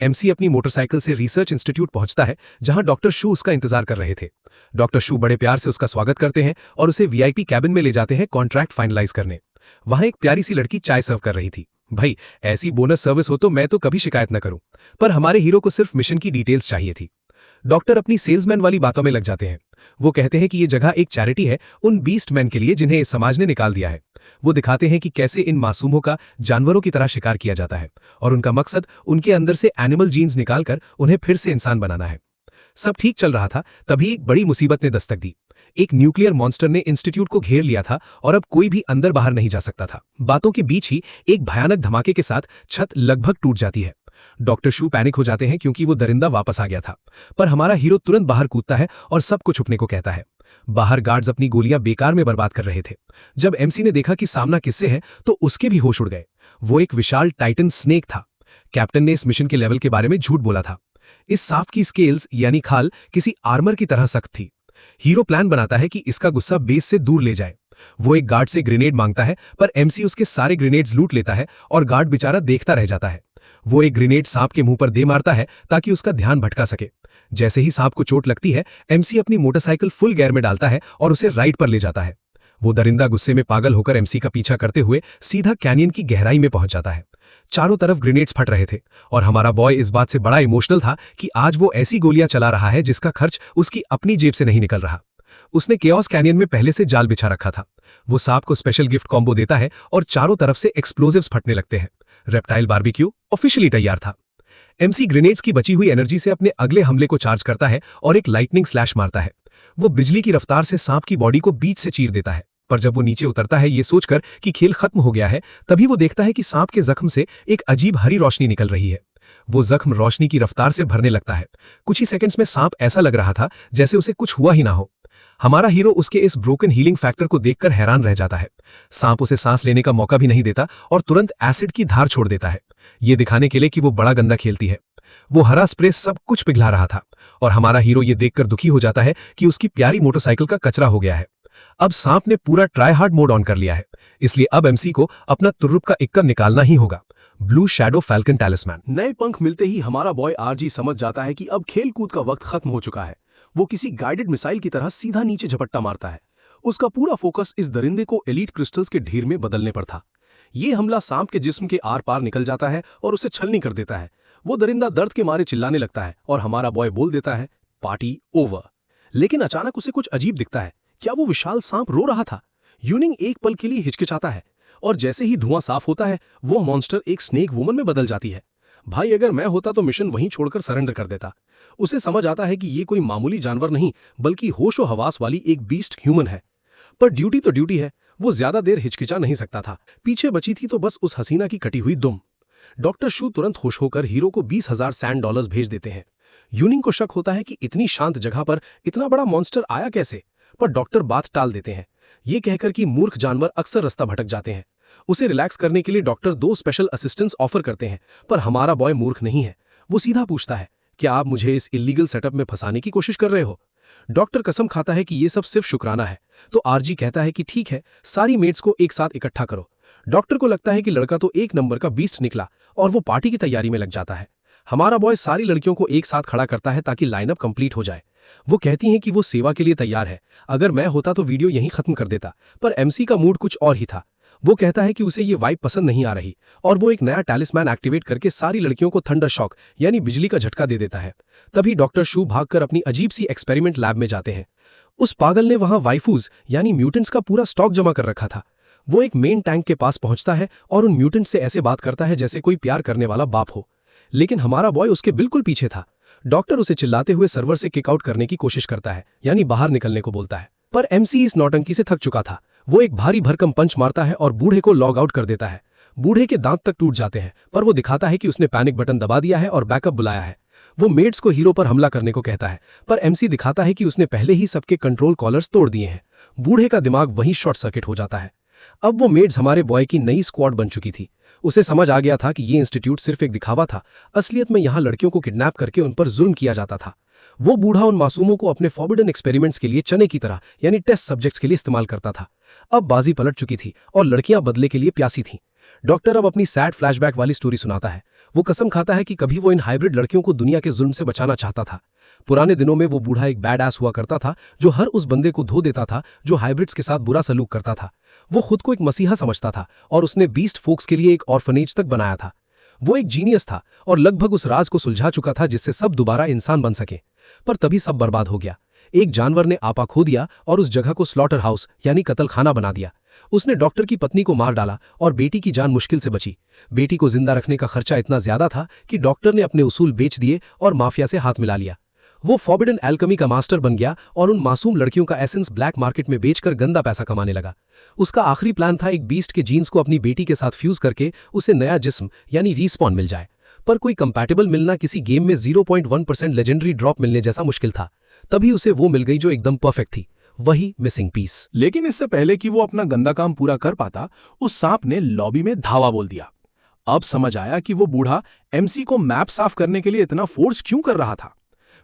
एमसी अपनी मोटरसाइकिल से रिसर्च इंस्टीट्यूट पहुंचता है, जहां डॉक्टर शू उसका इंतजार कर रहे थे। डॉक्टर शू बड़े प्यार से उसका स्वागत करते हैं और उसे वीआईपी कैबिन में ले जाते हैं कॉन्ट्रैक्ट फाइनलाइज करने। वहां एक प्यारी सी लड़की चाय सर्व कर रही थी। भाई, ऐसी बोनस सर्विस हो तो मैं तो कभी शिकायत न करूं, पर हमारे हीरो को सिर्फ मिशन की डिटेल्स चाहिए थी। डॉक्टर अपनी सेल्समैन वाली बातों में लग जाते हैं। वो कहते हैं कि ये जगह एक चैरिटी है उन बीस्ट मैन के लिए जिन्हें इस समाज ने निकाल दिया है। वो दिखाते हैं कि कैसे इन मासूमों का जानवरों की तरह शिकार किया जाता है और उनका मकसद उनके अंदर से एनिमल जीन्स निकालकर उन्हें फिर से इंसान बनाना है। सब ठीक चल रहा था, तभी एक बड़ी मुसीबत ने दस्तक दी। एक न्यूक्लियर मॉन्स्टर ने इंस्टीट्यूट को घेर लिया था और अब कोई भी अंदर बाहर नहीं जा सकता था। बातों के बीच ही एक भयानक धमाके के साथ छत लगभग टूट जाती है। डॉक्टर शू पैनिक हो जाते हैं क्योंकि वो दरिंदा वापस आ गया था, पर हमारा हीरो तुरंत बाहर कूदता है और सबको छुपने को कहता है। बाहर गार्ड्स अपनी गोलियां बेकार में बर्बाद कर रहे थे। जब एमसी ने देखा कि सामना किससे है, तो उसके भी होश उड़ गए। वो एक विशाल टाइटन स्नेक था। कैप्टन ने इस मिशन के लेवल के बारे में झूठ बोला था। इस सांप की स्केल्स यानी खाल किसी आर्मर की तरह सख्त थी। हीरो प्लान बनाता है कि इसका गुस्सा बेस से दूर ले जाए। वो एक गार्ड से ग्रेनेड मांगता है, पर एमसी उसके सारे ग्रेनेड्स लूट लेता है और गार्ड बेचारा देखता रह जाता है। वो एक ग्रेनेड सांप के मुंह पर दे मारता है ताकि उसका ध्यान भटका सके। जैसे ही सांप को चोट लगती है, एमसी अपनी मोटरसाइकिल फुल गियर में डालता है और उसे राइड पर ले जाता है। वो दरिंदा गुस्से में पागल होकर एमसी का पीछा करते हुए सीधा कैनियन की गहराई में पहुंच जाता है। चारों तरफ ग्रेनेड्स फट रहे थे और हमारा बॉय इस बात से बड़ा इमोशनल था कि आज वो ऐसी गोलियां चला रहा है जिसका खर्च उसकी अपनी जेब से नहीं निकल रहा। उसने केओस कैनियन में पहले से जाल बिछा रखा था। वो सांप को स्पेशल गिफ्ट कॉम्बो देता है और चारों तरफ से एक्सप्लोजिव्स फटने लगते हैं। रेप्टाइल बारबेक्यू ऑफिशियली तैयार था। एमसी ग्रेनेड्स की बची हुई एनर्जी से अपने अगले हमले को चार्ज करता है और एक लाइटनिंग स्लैश मारता है। वो बिजली की रफ्तार से सांप की बॉडी को बीच से चीर देता है, पर जब वो नीचे उतरता है ये सोचकर कि खेल खत्म हो गया है, तभी वो देखता है कि सांप के जख्म से एक अजीब हरी रोशनी निकल रही है। वो जख्म रोशनी की रफ्तार से भरने लगता है। कुछ ही सेकंड्स में सांप ऐसा लग रहा था जैसे उसे कुछ हुआ ही ना हो। हमारा हीरो उसके इस ब्रोकन हीलिंग फैक्टर को देखकर हैरान रह जाता है। सांप उसे सांस लेने का मौका भी नहीं देता और तुरंत एसिड की धार छोड़ देता है, ये दिखाने के लिए कि वो बड़ा गंदा खेलती है। वो हरा स्प्रे सब कुछ पिघला रहा था और हमारा हीरो ये देखकर दुखी हो जाता है कि उसकी प्यारी मोटरसाइकिल का कचरा हो गया है। अब सांप ने पूरा ट्राई हार्ड मोड ऑन कर लिया है, इसलिए अब एमसी को अपना तुर्रुप का इक्का निकालना ही होगा। Blue shadow falcon टैलिस्मैन। नए पंख मिलते ही हमारा बॉय आरजी समझ जाता है कि अब खेल कूद का वक्त खत्म हो चुका है। वो किसी गाइडेड मिसाइल की तरह सीधा नीचे झपट्टा मारता है। उसका पूरा फोकस इस दरिंदे को एलीट क्रिस्टल्स के ढेर में बदलने पर था। ये हमला सांप के जिस्म के आर पार निकल जाता है और उसे छलनी कर देता है। वो दरिंदा दर्द के मारे चिल्लाने लगता है और हमारा बॉय बोल देता है, पार्टी ओवर। लेकिन अचानक उसे कुछ अजीब दिखता है। क्या वो विशाल सांप रो रहा था? यूनिंग एक पल के लिए हिचकिचाता है और जैसे ही धुआं साफ होता है, वो मॉन्स्टर एक स्नेक वुमन में बदल जाती है। भाई, अगर मैं होता तो मिशन वहीं छोड़कर सरेंडर कर देता। उसे समझ आता है कि ये कोई मामूली जानवर नहीं, बल्कि होशो हवास वाली एक बीस्ट ह्यूमन है। पर ड्यूटी तो ड्यूटी है। वो ज्यादा देर हिचकिचा नहीं सकता था। पीछे बची थी तो बस उस हसीना की कटी हुई दुम। डॉक्टर शू तुरंत खुश होकर हीरो को 20,000 सैंड डॉलर्स भेज देते हैं। यूनिंग को शक होता है कि इतनी शांत जगह पर इतना बड़ा मॉन्स्टर आया कैसे, पर डॉक्टर बात टाल देते हैं, ये कहकर कि मूर्ख जानवर अक्सर रास्ता भटक जाते हैं। उसे रिलैक्स करने के लिए डॉक्टर 2 स्पेशल असिस्टेंट्स ऑफर करते हैं, पर हमारा बॉय मूर्ख नहीं है। वो सीधा पूछता है, क्या आप मुझे इस इलीगल सेटअप में फंसाने की कोशिश कर रहे हो? डॉक्टर कसम खाता है कि ये सब सिर्फ शुक्राना है। तो आरजी कहता है कि ठीक है, सारी मेट्स को एक साथ इकट्ठा करो। डॉक्टर को लगता है कि लड़का तो एक नंबर का बीस्ट निकला और वो पार्टी की तैयारी में लग जाता है। हमारा बॉय सारी लड़कियों को एक साथ खड़ा करता है ताकि लाइनअप कंप्लीट हो जाए। वो कहती हैं कि वो सेवा के लिए तैयार है। अगर मैं होता तो वीडियो यहीं खत्म कर देता, पर एमसी का मूड कुछ और ही था। वो कहता है कि उसे ये वाइब पसंद नहीं आ रही और वो एक नया टैलिस्मैन एक्टिवेट करके सारी लड़कियों को थंडर शॉक यानी बिजली का झटका दे देता है। तभी डॉक्टर शू भागकर अपनी अजीब सी एक्सपेरिमेंट लैब में जाते हैं। उस पागल ने वहां वाइफूज यानी म्यूटेंट्स का पूरा स्टॉक जमा कर रखा था। वो एक मेन टैंक के पास पहुंचता है और उन म्यूटेंट्स से ऐसे बात करता है जैसे कोई प्यार करने वाला बाप हो, लेकिन हमारा बॉय उसके बिल्कुल पीछे था। डॉक्टर उसे चिल्लाते हुए सर्वर से किक आउट करने की कोशिश करता है, यानी बाहर निकलने को बोलता है, पर एमसी इस नौटंकी से थक चुका था। वो एक भारी भरकम पंच मारता है और बूढ़े को लॉग आउट कर देता है। बूढ़े के दांत तक टूट जाते हैं, पर वो दिखाता है कि उसने पैनिक बटन दबा दिया है और बैकअप बुलाया है। वो मेड्स को हीरो पर हमला करने को कहता है, पर एमसी दिखाता है कि उसने पहले ही सबके कंट्रोल कॉलर्स तोड़ दिए हैं। बूढ़े का दिमाग वहीं शॉर्ट सर्किट हो जाता है। अब वो मेड्स हमारे बॉय की नई स्क्वाड बन चुकी थी। उसे समझ आ गया था कि ये इंस्टीट्यूट सिर्फ एक दिखावा था, असलियत में यहाँ लड़कियों को किडनैप करके उन पर जुल्म किया जाता था। वो बूढ़ा उन मासूमों को अपने फॉरबिडन एक्सपेरिमेंट्स के लिए चने की तरह यानी टेस्ट सब्जेक्ट्स के लिए इस्तेमाल करता था। अब बाजी पलट चुकी थी और लड़कियां बदले के लिए प्यासी थीं। डॉक्टर अब अपनी सैड फ्लैशबैक वाली स्टोरी सुनाता है। वो कसम खाता है कि कभी वो इन हाइब्रिड लड़कियों को दुनिया के जुल्म से बचाना चाहता था। पुराने दिनों में वो बूढ़ा एक बैड एस हुआ करता था जो हर उस बंदे को धो देता था जो हाइब्रिड्स के साथ बुरा सलूक करता था। वो खुद को एक मसीहा समझता था और उसने बीस्ट फोक्स के लिए एक ऑर्फनेज तक बनाया था। वो एक जीनियस था और लगभग उस राज को सुलझा चुका था जिससे सब दोबारा इंसान बन सके। पर तभी सब बर्बाद हो गया। एक जानवर ने आपा खो दिया और उस जगह को स्लॉटर हाउस यानी कत्लखाना बना दिया। उसने डॉक्टर की पत्नी को मार डाला और बेटी की जान मुश्किल से बची। बेटी को जिंदा रखने का खर्चा इतना ज्यादा था कि डॉक्टर ने अपने उसूल बेच दिए और माफिया से हाथ मिला लिया। वो फॉरबिडन एल्केमी का मास्टर बन गया और उन मासूम लड़कियों का एसेंस ब्लैक मार्केट में बेचकर गंदा पैसा कमाने लगा। उसका आखिरी प्लान था एक बीस्ट के जीन्स को अपनी बेटी के साथ फ्यूज करके उसे नया जिस्म यानी रीस्पॉन मिल जाए। पर कोई कंपैटिबल मिलना किसी गेम में 0.1% लेजेंडरी ड्रॉप मिलने जैसा मुश्किल था। तभी उसे वो मिल गई जो एकदम परफेक्ट थी, वही मिसिंग पीस। लेकिन इससे पहले कि वो अपना गंदा काम पूरा कर पाता, उस सांप ने लॉबी में धावा बोल दिया। अब समझ आया कि वो बूढ़ा एमसी को मैप साफ करने के लिए इतना फोर्स क्यों कर रहा था।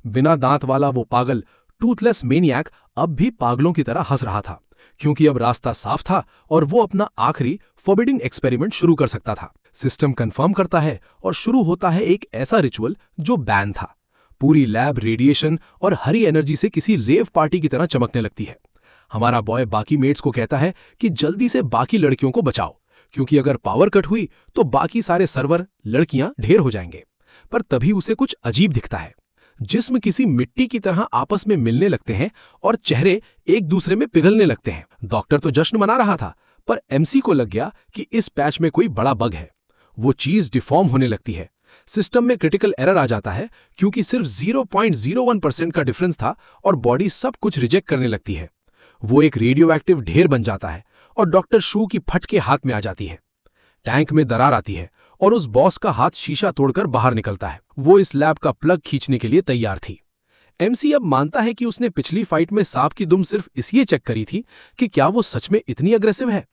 बिना दांत वाला वो पागल टूथलेस मेनियक अब भी पागलों की तरह हंस रहा था, क्योंकि अब रास्ता साफ था और वो अपना आखिरी फॉरबिडन एक्सपेरिमेंट शुरू कर सकता था। सिस्टम कंफर्म करता है और शुरू होता है एक ऐसा रिचुअल जो बैन था। पूरी लैब रेडिएशन और हरी एनर्जी से किसी रेव पार्टी की तरह चमकने लगती है। हमारा बॉय बाकी मेट्स को कहता है कि जल्दी से बाकी लड़कियों को बचाओ, क्योंकि अगर पावर कट हुई तो बाकी सारे सर्वर लड़कियां ढेर हो जाएंगे। पर तभी उसे कुछ अजीब दिखता है। जिस्म किसी मिट्टी की तरह आपस में मिलने लगते हैं और चेहरे एक दूसरे में पिघलने लगते हैं। डॉक्टर तो जश्न मना रहा था, पर एमसी को लग गया कि इस पैच में कोई बड़ा बग है। वो चीज डिफॉर्म होने लगती है। सिस्टम में क्रिटिकल एरर आ जाता है क्योंकि सिर्फ 0.01% का डिफरेंस था और बॉडी सब कुछ रिजेक्ट करने लगती है। वो एक रेडियो एक्टिव ढेर बन जाता है और डॉक्टर शू की फटके हाथ में आ जाती है। टैंक में दरार आती है और उस बॉस का हाथ शीशा तोड़कर बाहर निकलता है। वो इस लैब का प्लग खींचने के लिए तैयार थी। एमसी अब मानता है कि उसने पिछली फाइट में सांप की दुम सिर्फ इसलिए चेक करी थी कि क्या वो सच में इतनी अग्रेसिव है।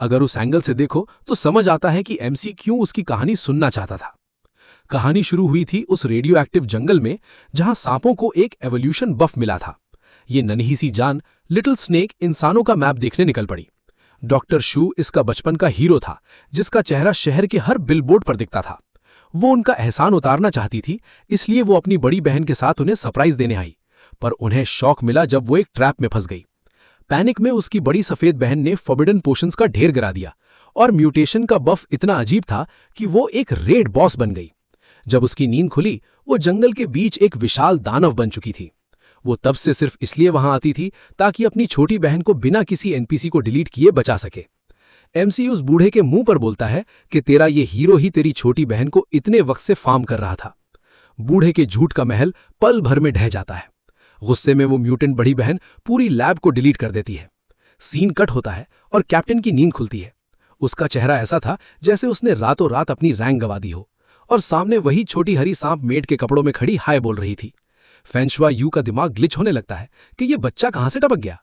अगर उस एंगल से देखो तो समझ आता है कि एमसी क्यों उसकी कहानी सुनना चाहता था। कहानी शुरू हुई थी उस रेडियो एक्टिव जंगल में जहां सांपों को एक एवोल्यूशन बफ मिला था। ये नन्ही सी जान लिटिल स्नेक इंसानों का मैप देखने निकल पड़ी। डॉक्टर शू इसका बचपन का हीरो था, जिसका चेहरा शहर के हर बिलबोर्ड पर दिखता था। वो उनका एहसान उतारना चाहती थी, इसलिए वो अपनी बड़ी बहन के साथ उन्हें सरप्राइज देने आई। पर उन्हें शॉक मिला जब वो एक ट्रैप में फंस गई। पैनिक में उसकी बड़ी सफेद बहन ने फॉरबिडन पोशंस का ढेर गिरा दिया और म्यूटेशन का बफ इतना अजीब था कि वो एक रेड बॉस बन गई। जब उसकी नींद खुली, वो जंगल के बीच एक विशाल दानव बन चुकी थी। वो तब से सिर्फ इसलिए वहां आती थी ताकि अपनी छोटी बहन को बिना किसी एनपीसी को डिलीट किए बचा सके। एमसी उस बूढ़े के मुंह पर बोलता है कि तेरा ये हीरो ही तेरी छोटी बहन को इतने वक्त से फार्म कर रहा था। बूढ़े के झूठ का महल पल भर में ढह जाता है। गुस्से में वो म्यूटेंट बड़ी बहन पूरी लैब को डिलीट कर देती है। सीन कट होता है और कैप्टन की नींद खुलती है। उसका चेहरा ऐसा था जैसे उसने रातों रात अपनी रैंक गंवा दी हो, और सामने वही छोटी हरी सांप मेड के कपड़ों में खड़ी हाय बोल रही थी। फेंशुआ यू का दिमाग ग्लिच होने लगता है कि ये बच्चा कहां से टपक गया।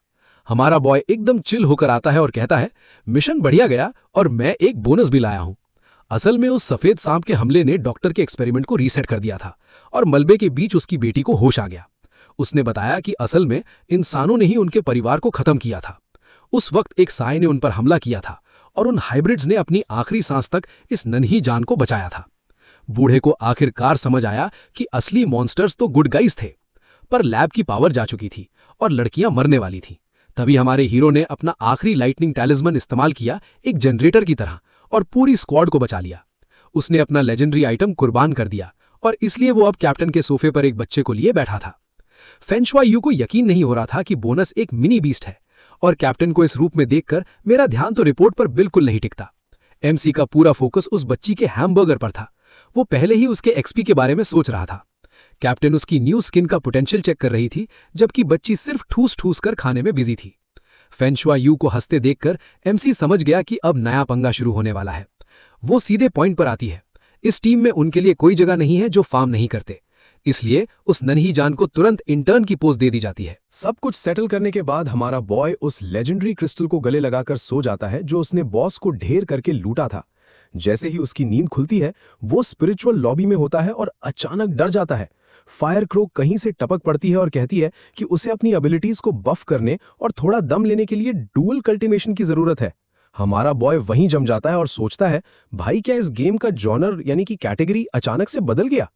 हमारा बॉय एकदम चिल होकर आता है और कहता है, मिशन बढ़िया गया और मैं एक बोनस भी लाया हूं। असल में उस सफेद सांप के हमले ने डॉक्टर के एक्सपेरिमेंट को रीसेट कर दिया था और मलबे के बीच उसकी बेटी को होश आ गया। उसने बताया कि असल में इंसानों ने ही उनके परिवार को खत्म किया था। उस वक्त एक साय ने उन पर हमला किया था और उन हाइब्रिड्स ने अपनी आखिरी सांस तक इस नन्ही जान को बचाया था। बूढ़े को आखिरकार समझ आया कि असली मॉन्स्टर्स तो गुड गाइज थे, पर लैब की पावर जा चुकी थी और लड़कियां मरने वाली थीं। तभी हमारे हीरो ने अपना आखिरी लाइटनिंग टैलिस्मन इस्तेमाल किया एक जनरेटर की तरह और पूरी स्क्वाड को बचा लिया। उसने अपना लेजेंडरी आइटम कुर्बान कर दिया और इसलिए वो अब कैप्टन के सोफे पर एक बच्चे को लिए बैठा था। फेंशुआ यू को यकीन नहीं हो रहा था कि बोनस एक मिनी बीस्ट है, और कैप्टन को इस रूप में देखकर मेरा ध्यान तो रिपोर्ट पर बिल्कुल नहीं टिकता। एमसी का पूरा फोकस उस बच्ची के हैमबर्गर पर था। वो पहले ही उसके एक्सपी के बारे में सोच रहा था। कैप्टन उसकी न्यू स्किन का पोटेंशियल चेक कर रही थी, जबकि बच्ची सिर्फ ठूस ठूस कर खाने में बिजी थी। फेंशुआ यू को हंसते देखकर एमसी समझ गया कि अब नया पंगा शुरू होने वाला है। वो सीधे पॉइंट पर आती है। इस टीम में उनके लिए कोई जगह नहीं है जो फार्म नहीं करते, इसलिए उस नन्ही जान को तुरंत इंटर्न की पोस्ट दे दी जाती है। सब कुछ सेटल करने के बाद हमारा बॉय उस लेजेंडरी क्रिस्टल को गले लगाकर सो जाता है जो उसने बॉस को ढेर करके लूटा था। जैसे ही उसकी नींद खुलती है वो स्पिरिचुअल लॉबी में होता है और अचानक डर जाता है। फायर क्रो कहीं से टपक पड़ती है और कहती है कि उसे अपनी एबिलिटीज को बफ करने और थोड़ा दम लेने के लिए डुअल कल्टीवेशन की जरूरत है। हमारा बॉय वहीं जम जाता है और सोचता है, भाई क्या इस गेम का जॉनर यानी कि कैटेगरी अचानक से बदल गया।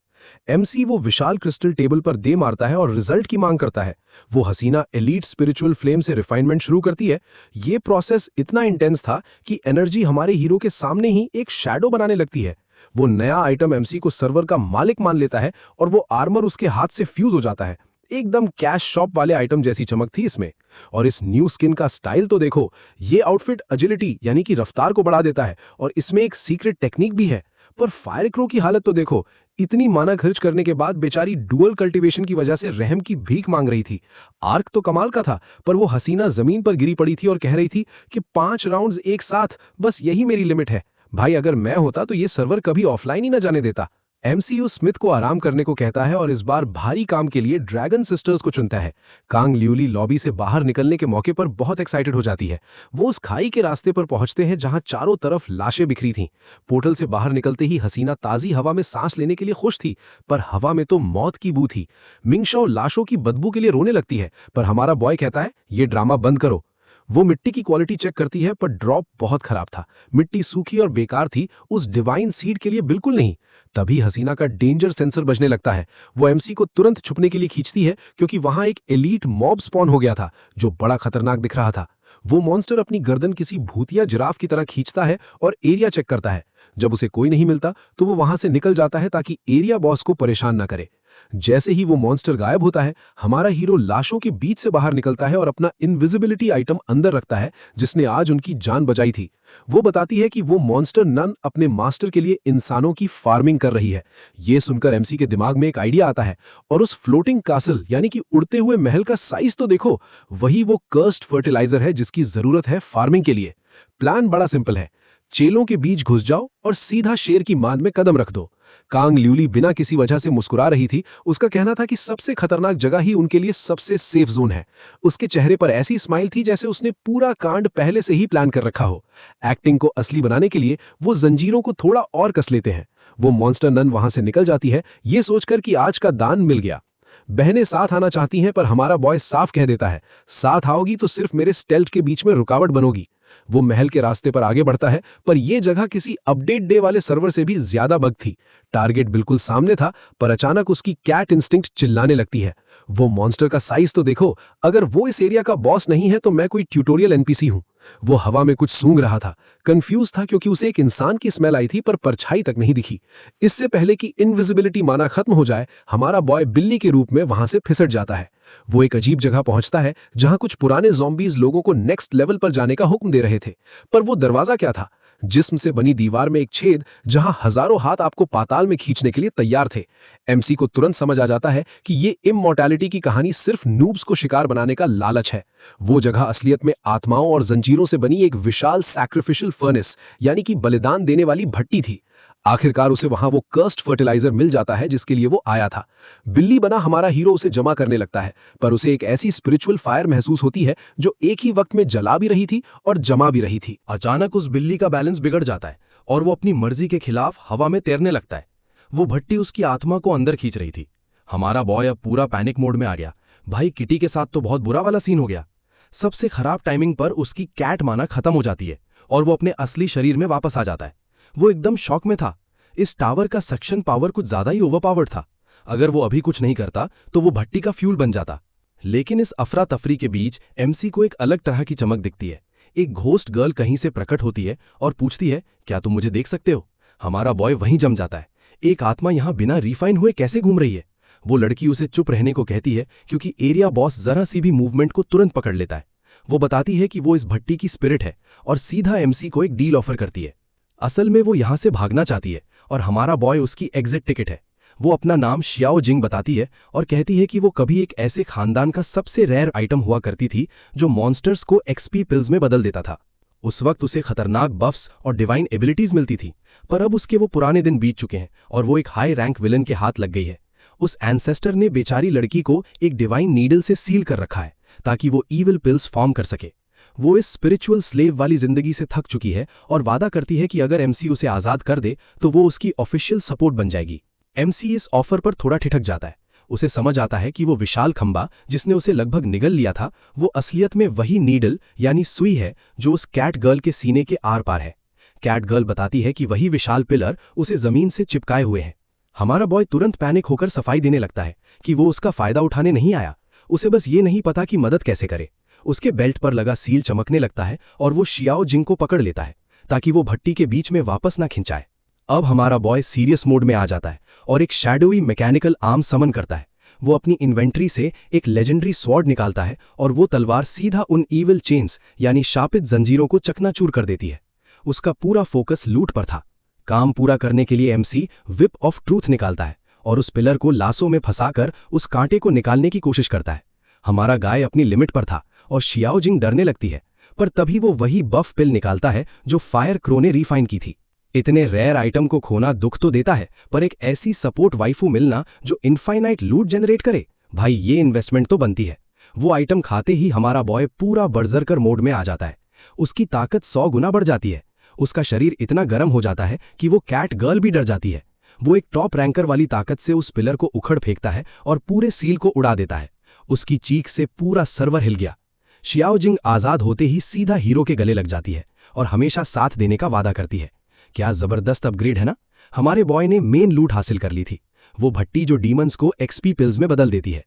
एमसी वो विशाल क्रिस्टल टेबल पर दे मारता है और रिजल्ट की मांग करता है। वो हसीना एलीट स्पिरिचुअल फ्लेम से रिफाइनमेंट शुरू करती है। ये प्रोसेस इतना इंटेंस था कि एनर्जी हमारे हीरो के सामने ही एक शैडो बनाने लगती है। वो नया आइटम एमसी को सर्वर का मालिक मान लेता है और वो आर्मर उसके हाथ से फ्यूज हो जाता है। एकदम कैश शॉप वाले आइटम जैसी चमक थी इसमें। और इस न्यू स्किन का स्टाइल तो देखो, ये आउटफिट एजिलिटी यानी कि रफ्तार को बढ़ा देता है और इसमें एक सीक्रेट टेक्निक भी है। पर फायर क्रो की हालत तो देखो, इतनी माना खर्च करने के बाद बेचारी डुअल कल्टीवेशन की वजह से रहम की भीख मांग रही थी। आर्क तो कमाल का था, पर वो हसीना जमीन पर गिरी पड़ी थी और कह रही थी कि 5 राउंड्स एक साथ, बस यही मेरी लिमिट है। भाई अगर मैं होता तो ये सर्वर कभी ऑफलाइन ही ना जाने देता। एमसीयू स्मिथ को आराम करने को कहता है और इस बार भारी काम के लिए ड्रैगन सिस्टर्स को चुनता है। कांग ल्यूली लॉबी से बाहर निकलने के मौके पर बहुत एक्साइटेड हो जाती है। वो उस खाई के रास्ते पर पहुंचते हैं जहां चारों तरफ लाशें बिखरी थीं। पोर्टल से बाहर निकलते ही हसीना ताजी हवा में सांस लेने के लिए खुश थी, पर हवा में तो मौत की बू थी। मिंगशॉ लाशों की बदबू के लिए रोने लगती है, पर हमारा बॉय कहता है ये ड्रामा बंद करो। वो मिट्टी की क्वालिटी चेक करती है, पर ड्रॉप बहुत खराब था। मिट्टी सूखी और बेकार थी, उस डिवाइन सीड के लिए बिल्कुल नहीं। तभी हसीना का डेंजर सेंसर बजने लगता है। वो एमसी को तुरंत छुपने के लिए खींचती है क्योंकि वहां एक एलीट मॉब स्पॉन हो गया था जो बड़ा खतरनाक दिख रहा था। वो मॉन्स्टर अपनी गर्दन किसी भूतिया जिराफ की तरह खींचता है और एरिया चेक करता है। जब उसे कोई नहीं मिलता तो वो वहां से निकल जाता है ताकि एरिया बॉस को परेशान न करे। जैसे ही वो मॉन्स्टर गायब होता है, हमारा हीरो लाशों के बीच से बाहर निकलता है और अपना इनविजिबिलिटी आइटम अंदर रखता है जिसने आज उनकी जान बचाई थी। वो बताती है कि वो मॉन्स्टर नन अपने मास्टर के लिए इंसानों की फार्मिंग कर रही है। ये सुनकर एमसी के दिमाग में एक आइडिया आता है और उस फ्लोटिंग कासल यानी कि उड़ते हुए महल का साइज तो देखो, वही वो कर्स्ड फर्टिलाइजर है जिसकी जरूरत है फार्मिंग के लिए। प्लान बड़ा सिंपल है, चेलों के बीच घुस जाओ और सीधा शेर की मान में कदम रख दो। कांग ल्यूली बिना किसी वजह से मुस्कुरा रही थी। उसका कहना था कि सबसे खतरनाक जगह ही उनके लिए सबसे सेफ जोन है। उसके चेहरे पर ऐसी स्माइल थी जैसे उसने पूरा कांड पहले से ही प्लान कर रखा हो। एक्टिंग को असली बनाने के लिए वो जंजीरों को थोड़ा और कस लेते हैं। वो मॉन्स्टर नन वहां से निकल जाती है, ये सोचकर कि आज का दान मिल गया। बहनें साथ आना चाहती हैं, पर हमारा बॉय साफ कह देता है, साथ आओगी तो सिर्फ मेरे स्टेल्थ के बीच में रुकावट बनोगी। वो महल के रास्ते पर आगे बढ़ता है, पर यह जगह किसी अपडेट डे वाले सर्वर से भी ज्यादा बग थी। टारगेट बिल्कुल सामने था, पर अचानक उसकी कैट इंस्टिंक्ट चिल्लाने लगती है। वो मॉन्स्टर का साइज तो देखो, अगर वो इस एरिया का बॉस नहीं है तो मैं कोई ट्यूटोरियल एनपीसी हूं। वो हवा में कुछ सूंघ रहा था, कंफ्यूज था क्योंकि उसे एक इंसान की स्मेल आई थी पर परछाई तक नहीं दिखी। इससे पहले कि इनविजिबिलिटी माना खत्म हो जाए, हमारा बॉय बिल्ली के रूप में वहां से फिसट जाता है। वो एक अजीब जगह पहुंचता है जहां कुछ पुराने ज़ॉम्बीज लोगों को नेक्स्ट लेवल पर जाने का हुक्म दे रहे थे। पर वो दरवाजा क्या था? जिस्म से बनी दीवार में एक छेद जहां हजारों हाथ आपको पाताल में खींचने के लिए तैयार थे। एमसी को तुरंत समझ आ जाता है कि ये इममॉर्टैलिटी की कहानी सिर्फ नूब्स को शिकार बनाने का लालच है। वो जगह असलियत में आत्माओं और जंजीरों से बनी एक विशाल सैक्रिफिशियल फर्नेस यानी कि बलिदान देने वाली भट्टी थी। आखिरकार उसे वहां वो कर्स्ड फर्टिलाइजर मिल जाता है जिसके लिए वो आया था। बिल्ली बना हमारा हीरो उसे जमा करने लगता है, पर उसे एक ऐसी स्पिरिचुअल फायर महसूस होती है जो एक ही वक्त में जला भी रही थी और जमा भी रही थी। अचानक उस बिल्ली का बैलेंस बिगड़ जाता है और वो अपनी मर्जी के खिलाफ हवा में तैरने लगता है। वो भट्टी उसकी आत्मा को अंदर खींच रही थी। हमारा बॉय अब पूरा पैनिक मोड में आ गया। भाई किटी के साथ तो बहुत बुरा वाला सीन हो गया। सबसे खराब टाइमिंग पर उसकी कैट माना खत्म हो जाती है और वो अपने असली शरीर में वापस आ जाता है। वो एकदम शॉक में था। इस टावर का सक्शन पावर कुछ ज्यादा ही ओवरपावर्ड था। अगर वो अभी कुछ नहीं करता तो वो भट्टी का फ्यूल बन जाता। लेकिन इस अफरा तफरी के बीच एमसी को एक अलग तरह की चमक दिखती है। एक घोस्ट गर्ल कहीं से प्रकट होती है और पूछती है, क्या तुम मुझे देख सकते हो? हमारा बॉय वहीं जम जाता है। एक आत्मा यहां बिना रिफाइन हुए कैसे घूम रही है? वो लड़की उसे चुप रहने को कहती है क्योंकि एरिया बॉस जरा सी भी मूवमेंट को तुरंत पकड़ लेता है। वो बताती है कि वो इस भट्टी की स्पिरिट है और सीधा एमसी को एक डील ऑफर करती है। असल में वो यहां से भागना चाहती है और हमारा बॉय उसकी एग्जिट टिकट है। वो अपना नाम शियाओ जिंग बताती है और कहती है कि वो कभी एक ऐसे खानदान का सबसे रेयर आइटम हुआ करती थी जो मॉन्स्टर्स को एक्सपी पिल्स में बदल देता था। उस वक्त उसे खतरनाक बफ्स और डिवाइन एबिलिटीज मिलती थी, पर अब उसके वो पुराने दिन बीत चुके हैं और वो एक हाई रैंक विलन के हाथ लग गई है। उस एंसेस्टर ने बेचारी लड़की को एक डिवाइन नीडल से सील कर रखा है ताकि वो ईविल पिल्स फॉर्म कर सके। वो इस स्पिरिचुअल स्लेव वाली जिंदगी से थक चुकी है और वादा करती है कि अगर एमसी उसे आज़ाद कर दे तो वो उसकी ऑफिशियल सपोर्ट बन जाएगी। एमसी इस ऑफर पर थोड़ा ठिठक जाता है। उसे समझ आता है कि वो विशाल खंबा जिसने उसे लगभग निगल लिया था वो असलियत में वही नीडल यानी सुई है जो उस कैट गर्ल के सीने के आर पार है। कैट गर्ल बताती है कि वही विशाल पिलर उसे जमीन से चिपकाए हुए हैं। हमारा बॉय तुरंत पैनिक होकर सफाई देने लगता है कि वो उसका फायदा उठाने नहीं आया, उसे बस ये नहीं पता कि मदद कैसे करे। उसके बेल्ट पर लगा सील चमकने लगता है और वो शियाओ जिंग को पकड़ लेता है ताकि वो भट्टी के बीच में वापस ना खिंचाए। अब हमारा बॉय सीरियस मोड में आ जाता है और एक शैडोई मैकेनिकल आर्म समन करता है। वो अपनी इन्वेंट्री से एक लेजेंडरी स्वॉर्ड निकालता है और वो तलवार सीधा उन ईविल चेन्स यानी शापित जंजीरों को चकनाचूर कर देती है। उसका पूरा फोकस लूट पर था। काम पूरा करने के लिए एमसी विप ऑफ ट्रूथ निकालता है और उस पिलर को लाशों में फंसाकर उस कांटे को निकालने की कोशिश करता है। हमारा गाय अपनी लिमिट पर था और शियाओ जिंग डरने लगती है, पर तभी वो वही बफ पिल निकालता है जो फायर क्रो ने रिफाइन की थी। इतने रेयर आइटम को खोना दुख तो देता है, पर एक ऐसी सपोर्ट वाइफू मिलना जो इनफाइनाइट लूट जनरेट करे, भाई ये इन्वेस्टमेंट तो बनती है। वो आइटम खाते ही हमारा बॉय पूरा बर्जरकर मोड में आ जाता है। उसकी ताकत 100 गुना बढ़ जाती है। उसका शरीर इतना गर्म हो जाता है कि वो कैट गर्ल भी डर जाती है। वो एक टॉप रैंकर वाली ताकत से उस पिलर को उखड़ फेंकता है और पूरे सील को उड़ा देता है। उसकी चीख से पूरा सर्वर हिल गया। शियाओ जिंग आजाद होते ही सीधा हीरो के गले लग जाती है और हमेशा साथ देने का वादा करती है। क्या जबरदस्त अपग्रेड है ना। हमारे बॉय ने मेन लूट हासिल कर ली थी, वो भट्टी जो डीमंस को एक्सपी पिल्स में बदल देती है।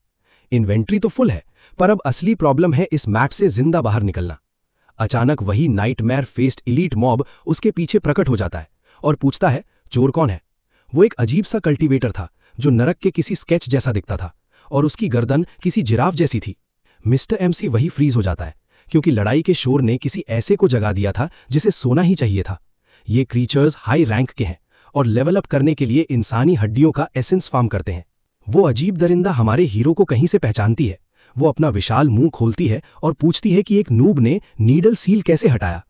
इन्वेंट्री तो फुल है, पर अब असली प्रॉब्लम है इस मैप से जिंदा बाहर निकलना। अचानक वही नाइटमेयर फेस्ड इलीट मॉब उसके पीछे प्रकट हो जाता है और पूछता है चोर कौन है। वो एक अजीब सा कल्टीवेटर था जो नरक के किसी स्केच जैसा दिखता था और उसकी गर्दन किसी जिराफ जैसी थी। मिस्टर एमसी वही फ्रीज हो जाता है क्योंकि लड़ाई के शोर ने किसी ऐसे को जगा दिया था जिसे सोना ही चाहिए था। ये क्रीचर्स हाई रैंक के हैं और लेवल अप करने के लिए इंसानी हड्डियों का एसेंस फार्म करते हैं। वो अजीब दरिंदा हमारे हीरो को कहीं से पहचानती है। वो अपना विशाल मुंह खोलती है और पूछती है कि एक नूब ने नीडल सील कैसे हटाया।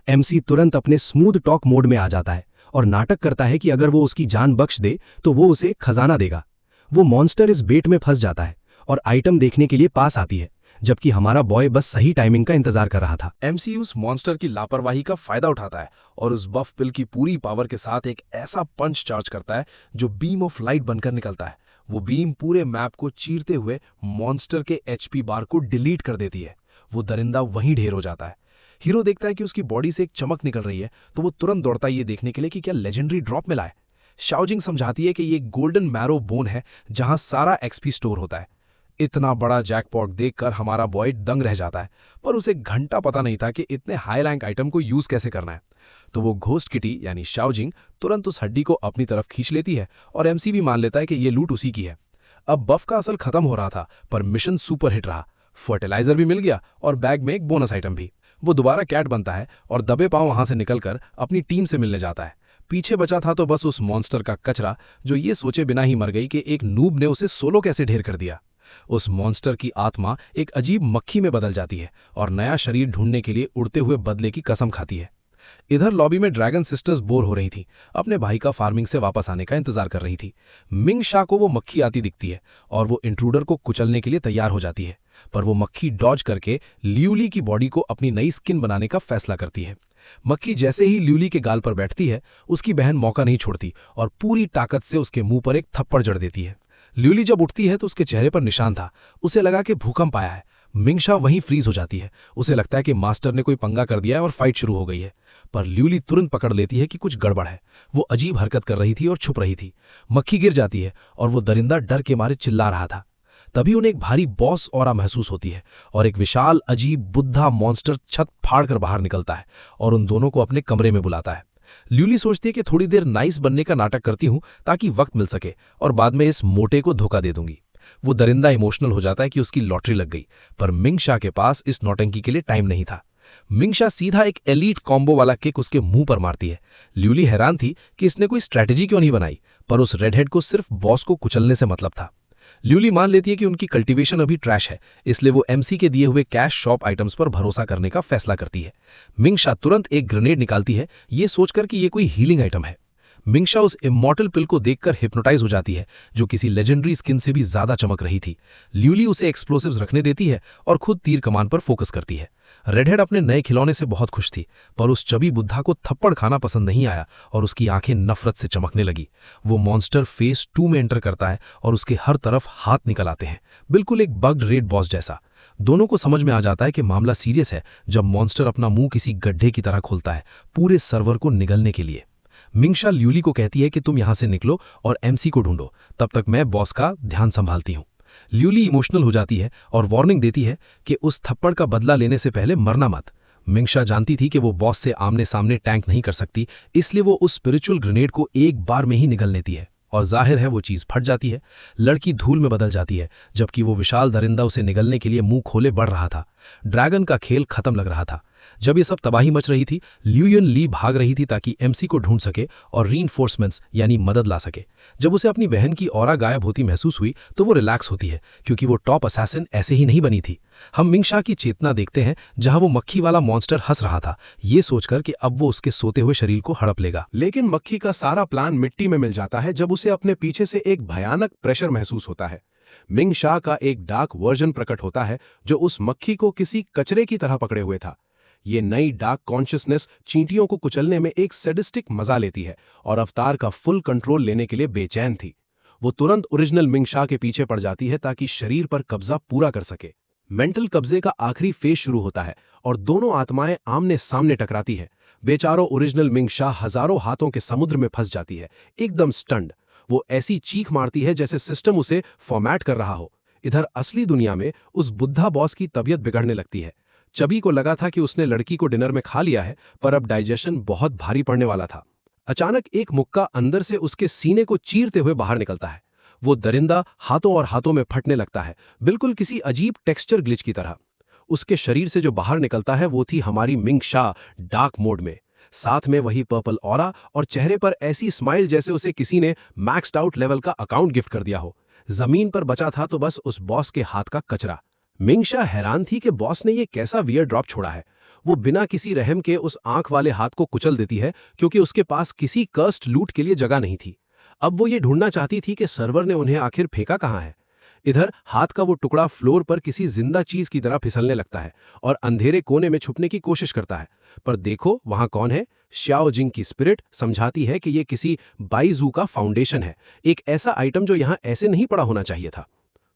एमसी तुरंत अपने स्मूथ टॉक मोड में आ जाता है और नाटक करता है कि अगर वो उसकी जान बख्श दे तो वो उसे खजाना देगा। वो मॉन्स्टर इस बेट में फंस जाता है और आइटम देखने के लिए पास आती है, जबकि हमारा बॉय बस सही टाइमिंग का इंतजार कर रहा था। एमसी उस मॉन्स्टर की लापरवाही का फायदा उठाता है और उस बफ पिल की पूरी पावर के साथ एक ऐसा पंच चार्ज करता है जो बीम ऑफ लाइट बनकर निकलता है। वो बीम पूरे मैप को चीरते हुए मॉन्स्टर के एचपी बार को डिलीट कर देती है। वो दरिंदा वहीं ढेर हो जाता है। हीरो देखता है कि उसकी बॉडी से एक चमक निकल रही है तो वो तुरंत दौड़ता है ये देखने के लिए कि क्या लेजेंडरी ड्रॉप मिला है। शियाओ जिंग समझाती है कि ये गोल्डन मैरो बोन है जहां सारा एक्सपी स्टोर होता है। इतना बड़ा जैकपॉट देखकर हमारा बॉय दंग रह जाता है, पर उसे घंटा पता नहीं था कि इतने हाई रैंक आइटम को यूज कैसे करना है। तो वो घोस्ट किटी यानी शियाओ जिंग तुरंत उस हड्डी को अपनी तरफ खींच लेती है और एमसी भी मान लेता है कि ये लूट उसी की है। अब बफ का असल खत्म हो रहा था, पर मिशन सुपर हिट रहा। फर्टिलाइजर भी मिल गया और बैग में एक बोनस आइटम भी। वो दोबारा कैट बनता है और दबे पांव वहां से निकलकर अपनी टीम से मिलने जाता है। पीछे बचा था तो बस उस मॉन्स्टर का कचरा जो ये सोचे बिना ही मर गई कि एक नूब ने उसे सोलो कैसे ढेर कर दिया। उस मॉन्स्टर की आत्मा एक अजीब मक्खी में बदल जाती है और नया शरीर ढूंढने के लिए उड़ते हुए बदले की कसम खाती है। इधर लॉबी में ड्रैगन सिस्टर्स बोर हो रही थी, अपने भाई का फार्मिंग से वापस आने का इंतजार कर रही थी। मिंग शा को वो मक्खी आती दिखती है और वो इंट्रूडर को कुचलने के लिए तैयार हो जाती है, पर वो मक्खी डॉज करके ल्यूली की बॉडी को अपनी नई स्किन बनाने का फैसला करती है। मक्खी जैसे ही ल्यूली के गाल पर बैठती है, उसकी बहन मौका नहीं छोड़ती और पूरी ताकत से उसके मुंह पर एक थप्पड़ जड़ देती है। ल्यूली जब उठती है तो उसके चेहरे पर निशान था, उसे लगा कि भूकंप आया है। मिंगशा वहीं फ्रीज हो जाती है। उसे लगता है कि मास्टर ने कोई पंगा कर दिया है और फाइट शुरू हो गई है, पर ल्यूली तुरंत पकड़ लेती है कि कुछ गड़बड़ है। वो अजीब हरकत कर रही थी और छुप रही थी। मक्खी गिर जाती है और वो दरिंदा डर के मारे चिल्ला रहा था। तभी उन्हें एक भारी बॉस ऑरा महसूस होती है और एक विशाल अजीब बुद्धा मॉन्स्टर छत फाड़कर बाहर निकलता है और उन दोनों को अपने कमरे में बुलाता है। ल्यूली सोचती है कि थोड़ी देर नाइस बनने का नाटक करती हूं ताकि वक्त मिल सके और बाद में इस मोटे को धोखा दे दूंगी। वो दरिंदा इमोशनल हो जाता है कि उसकी लॉटरी लग गई, पर मिंगशा के पास इस नौटंकी के लिए टाइम नहीं था। मिंगशा सीधा एक एलीट कॉम्बो वाला किक उसके मुंह पर मारती है। ल्यूली हैरान थी कि इसने कोई स्ट्रैटेजी क्यों नहीं बनाई, पर उस रेडहेड को सिर्फ बॉस को कुचलने से मतलब था। ल्यूली मान लेती है कि उनकी कल्टीवेशन अभी ट्रैश है, इसलिए वो एमसी के दिए हुए कैश शॉप आइटम्स पर भरोसा करने का फैसला करती है। मिंगशा तुरंत एक ग्रेनेड निकालती है, ये सोचकर कि ये कोई हीलिंग आइटम है। मिंगशा उस इमॉर्टल पिल को देखकर हिप्नोटाइज हो जाती है, जो किसी लेजेंडरी स्किन से भी ज्यादा चमक रही थी। ल्यूली उसे एक्सप्लोसिव्स रखने देती है और खुद तीर कमान पर फोकस करती है। रेडहेड अपने नए खिलौने से बहुत खुश थी, पर उस चबी बुद्धा को थप्पड़ खाना पसंद नहीं आया और उसकी आंखें नफरत से चमकने लगी। वो मॉन्स्टर फेस 2 में एंटर करता है और उसके हर तरफ हाथ निकल आते हैं, बिल्कुल एक बग्ड रेड बॉस जैसा। दोनों को समझ में आ जाता है कि मामला सीरियस है जब मॉन्स्टर अपना मुंह किसी गड्ढे की तरह खोलता है, पूरे सर्वर को निगलने के लिए। मिंगशा ल्यूली को कहती है कि तुम यहां से निकलो और एमसी को ढूंढो, तब तक मैं बॉस का ध्यान संभालती हूं। ल्यूली इमोशनल हो जाती है और वार्निंग देती है कि उस थप्पड़ का बदला लेने से पहले मरना मत। मिंगशा जानती थी कि वो बॉस से आमने सामने टैंक नहीं कर सकती, इसलिए वो उस स्पिरिचुअल ग्रेनेड को एक बार में ही निगल लेती है और जाहिर है वो चीज फट जाती है। लड़की धूल में बदल जाती है, जबकि वो विशाल दरिंदा उसे निगलने के लिए मुंह खोले बढ़ रहा था। ड्रैगन का खेल खत्म लग रहा था। जब ये सब तबाही मच रही थी, ल्यूयन ली भाग रही थी ताकि एमसी को ढूंढ सके और रीइंफोर्समेंट्स यानी मदद ला सके। जब उसे अपनी बहन की ऑरा गायब होती महसूस हुई तो वो रिलैक्स होती है, क्योंकि वो टॉप असैसिन ऐसे ही नहीं बनी थी। हम मिंगशा की चेतना देखते हैं, जहां वो मक्खी वाला मॉन्स्टर हंस रहा था, ये सोचकर कि अब वो उसके सोते हुए शरीर को हड़प लेगा। लेकिन मक्खी का सारा प्लान मिट्टी में मिल जाता है जब उसे अपने पीछे से एक भयानक प्रेशर महसूस होता है। मिंगशा का एक डार्क वर्जन प्रकट होता है जो उस मक्खी को किसी कचरे की तरह पकड़े हुए था। ये नई डार्क कॉन्शियसनेस चींटियों को कुचलने में एक सैडिस्टिक मजा लेती है और अवतार का फुल कंट्रोल लेने के लिए बेचैन थी। वो तुरंत ओरिजिनल मिंगशा के पीछे पड़ जाती है ताकि शरीर पर कब्जा पूरा कर सके। मेंटल कब्जे का आखिरी फेज शुरू होता है और दोनों आत्माएं आमने सामने टकराती है। बेचारो ओरिजिनल मिंगशा हजारों हाथों के समुद्र में फंस जाती है, एकदम स्टंड। वो ऐसी चीख मारती है जैसे सिस्टम उसे फॉर्मेट कर रहा हो। इधर असली दुनिया में उस बुद्धा बॉस की तबीयत बिगड़ने लगती है। चबी को लगा था कि उसने लड़की को डिनर में खा लिया है, पर अब डाइजेशन बहुत भारी पड़ने वाला था। अचानक एक मुक्का अंदर से उसके सीने को चीरते हुए बाहर निकलता है। वो दरिंदा हाथों और हाथों में फटने लगता है, बिल्कुल किसी अजीब टेक्सचर ग्लिच की तरह। उसके शरीर से जो बाहर निकलता है वो थी हमारी मिंगशा डार्क मोड में, साथ में वही पर्पल ऑरा और चेहरे पर ऐसी स्माइल जैसे उसे किसी ने मैक्स्ड आउट लेवल का अकाउंट गिफ्ट कर दिया हो। जमीन पर बचा था तो बस उस बॉस के हाथ का कचरा। मिंगशा हैरान थी कि बॉस ने ये कैसा वियर ड्रॉप छोड़ा है। वो बिना किसी रहम के उस आंख वाले हाथ को कुचल देती है, क्योंकि उसके पास किसी कर्स्ड लूट के लिए जगह नहीं थी। अब वो ये ढूंढना चाहती थी कि सर्वर ने उन्हें आखिर फेंका कहाँ है। इधर हाथ का वो टुकड़ा फ्लोर पर किसी जिंदा चीज की तरह फिसलने लगता है और अंधेरे कोने में छुपने की कोशिश करता है। पर देखो वहां कौन है। श्याओ जिंग की स्पिरिट समझाती है कि ये किसी बाइजू का फाउंडेशन है, एक ऐसा आइटम जो यहां ऐसे नहीं पड़ा होना चाहिए था।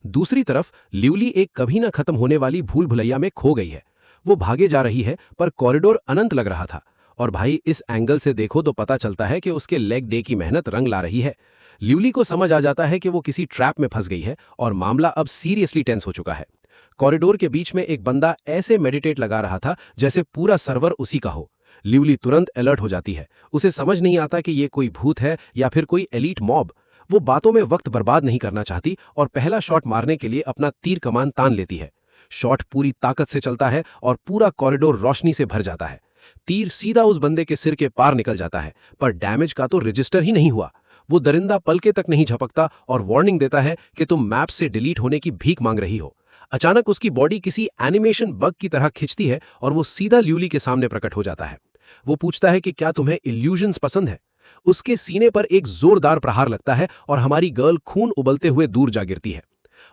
दूसरी तरफ ल्यूली एक कभी न खत्म होने वाली भूल भुलैया में खो गई है। वो भागे जा रही है, पर कॉरिडोर अनंत लग रहा था। और भाई इस एंगल से देखो तो पता चलता है कि उसके लेग डे की मेहनत रंग ला रही है। ल्यूली को समझ आ जाता है कि वो किसी ट्रैप में फंस गई है और मामला अब सीरियसली टेंस हो चुका है। कॉरिडोर के बीच में एक बंदा ऐसे मेडिटेट लगा रहा था जैसे पूरा सर्वर उसी का हो। ल्यूली तुरंत अलर्ट हो जाती है। उसे समझ नहीं आता कि ये कोई भूत है या फिर कोई एलीट मॉब। वो बातों में वक्त बर्बाद नहीं करना चाहती और पहला शॉट मारने के लिए अपना तीर कमान तान लेती है। शॉट पूरी ताकत से चलता है और पूरा कॉरिडोर रोशनी से भर जाता है। तीर सीधा उस बंदे के सिर के पार निकल जाता है, पर डैमेज का तो रजिस्टर ही नहीं हुआ। वो दरिंदा पलके तक नहीं झपकता और वार्निंग देता है कि तुम मैप से डिलीट होने की भीख मांग रही हो। अचानक उसकी बॉडी किसी एनिमेशन बग की तरह खिंचती है और वो सीधा ल्यूली के सामने प्रकट हो जाता है। वो पूछता है कि क्या तुम्हें इल्यूजन्स पसंद है। उसके सीने पर एक जोरदार प्रहार लगता है और हमारी गर्ल खून उबलते हुए दूर जा गिरती है।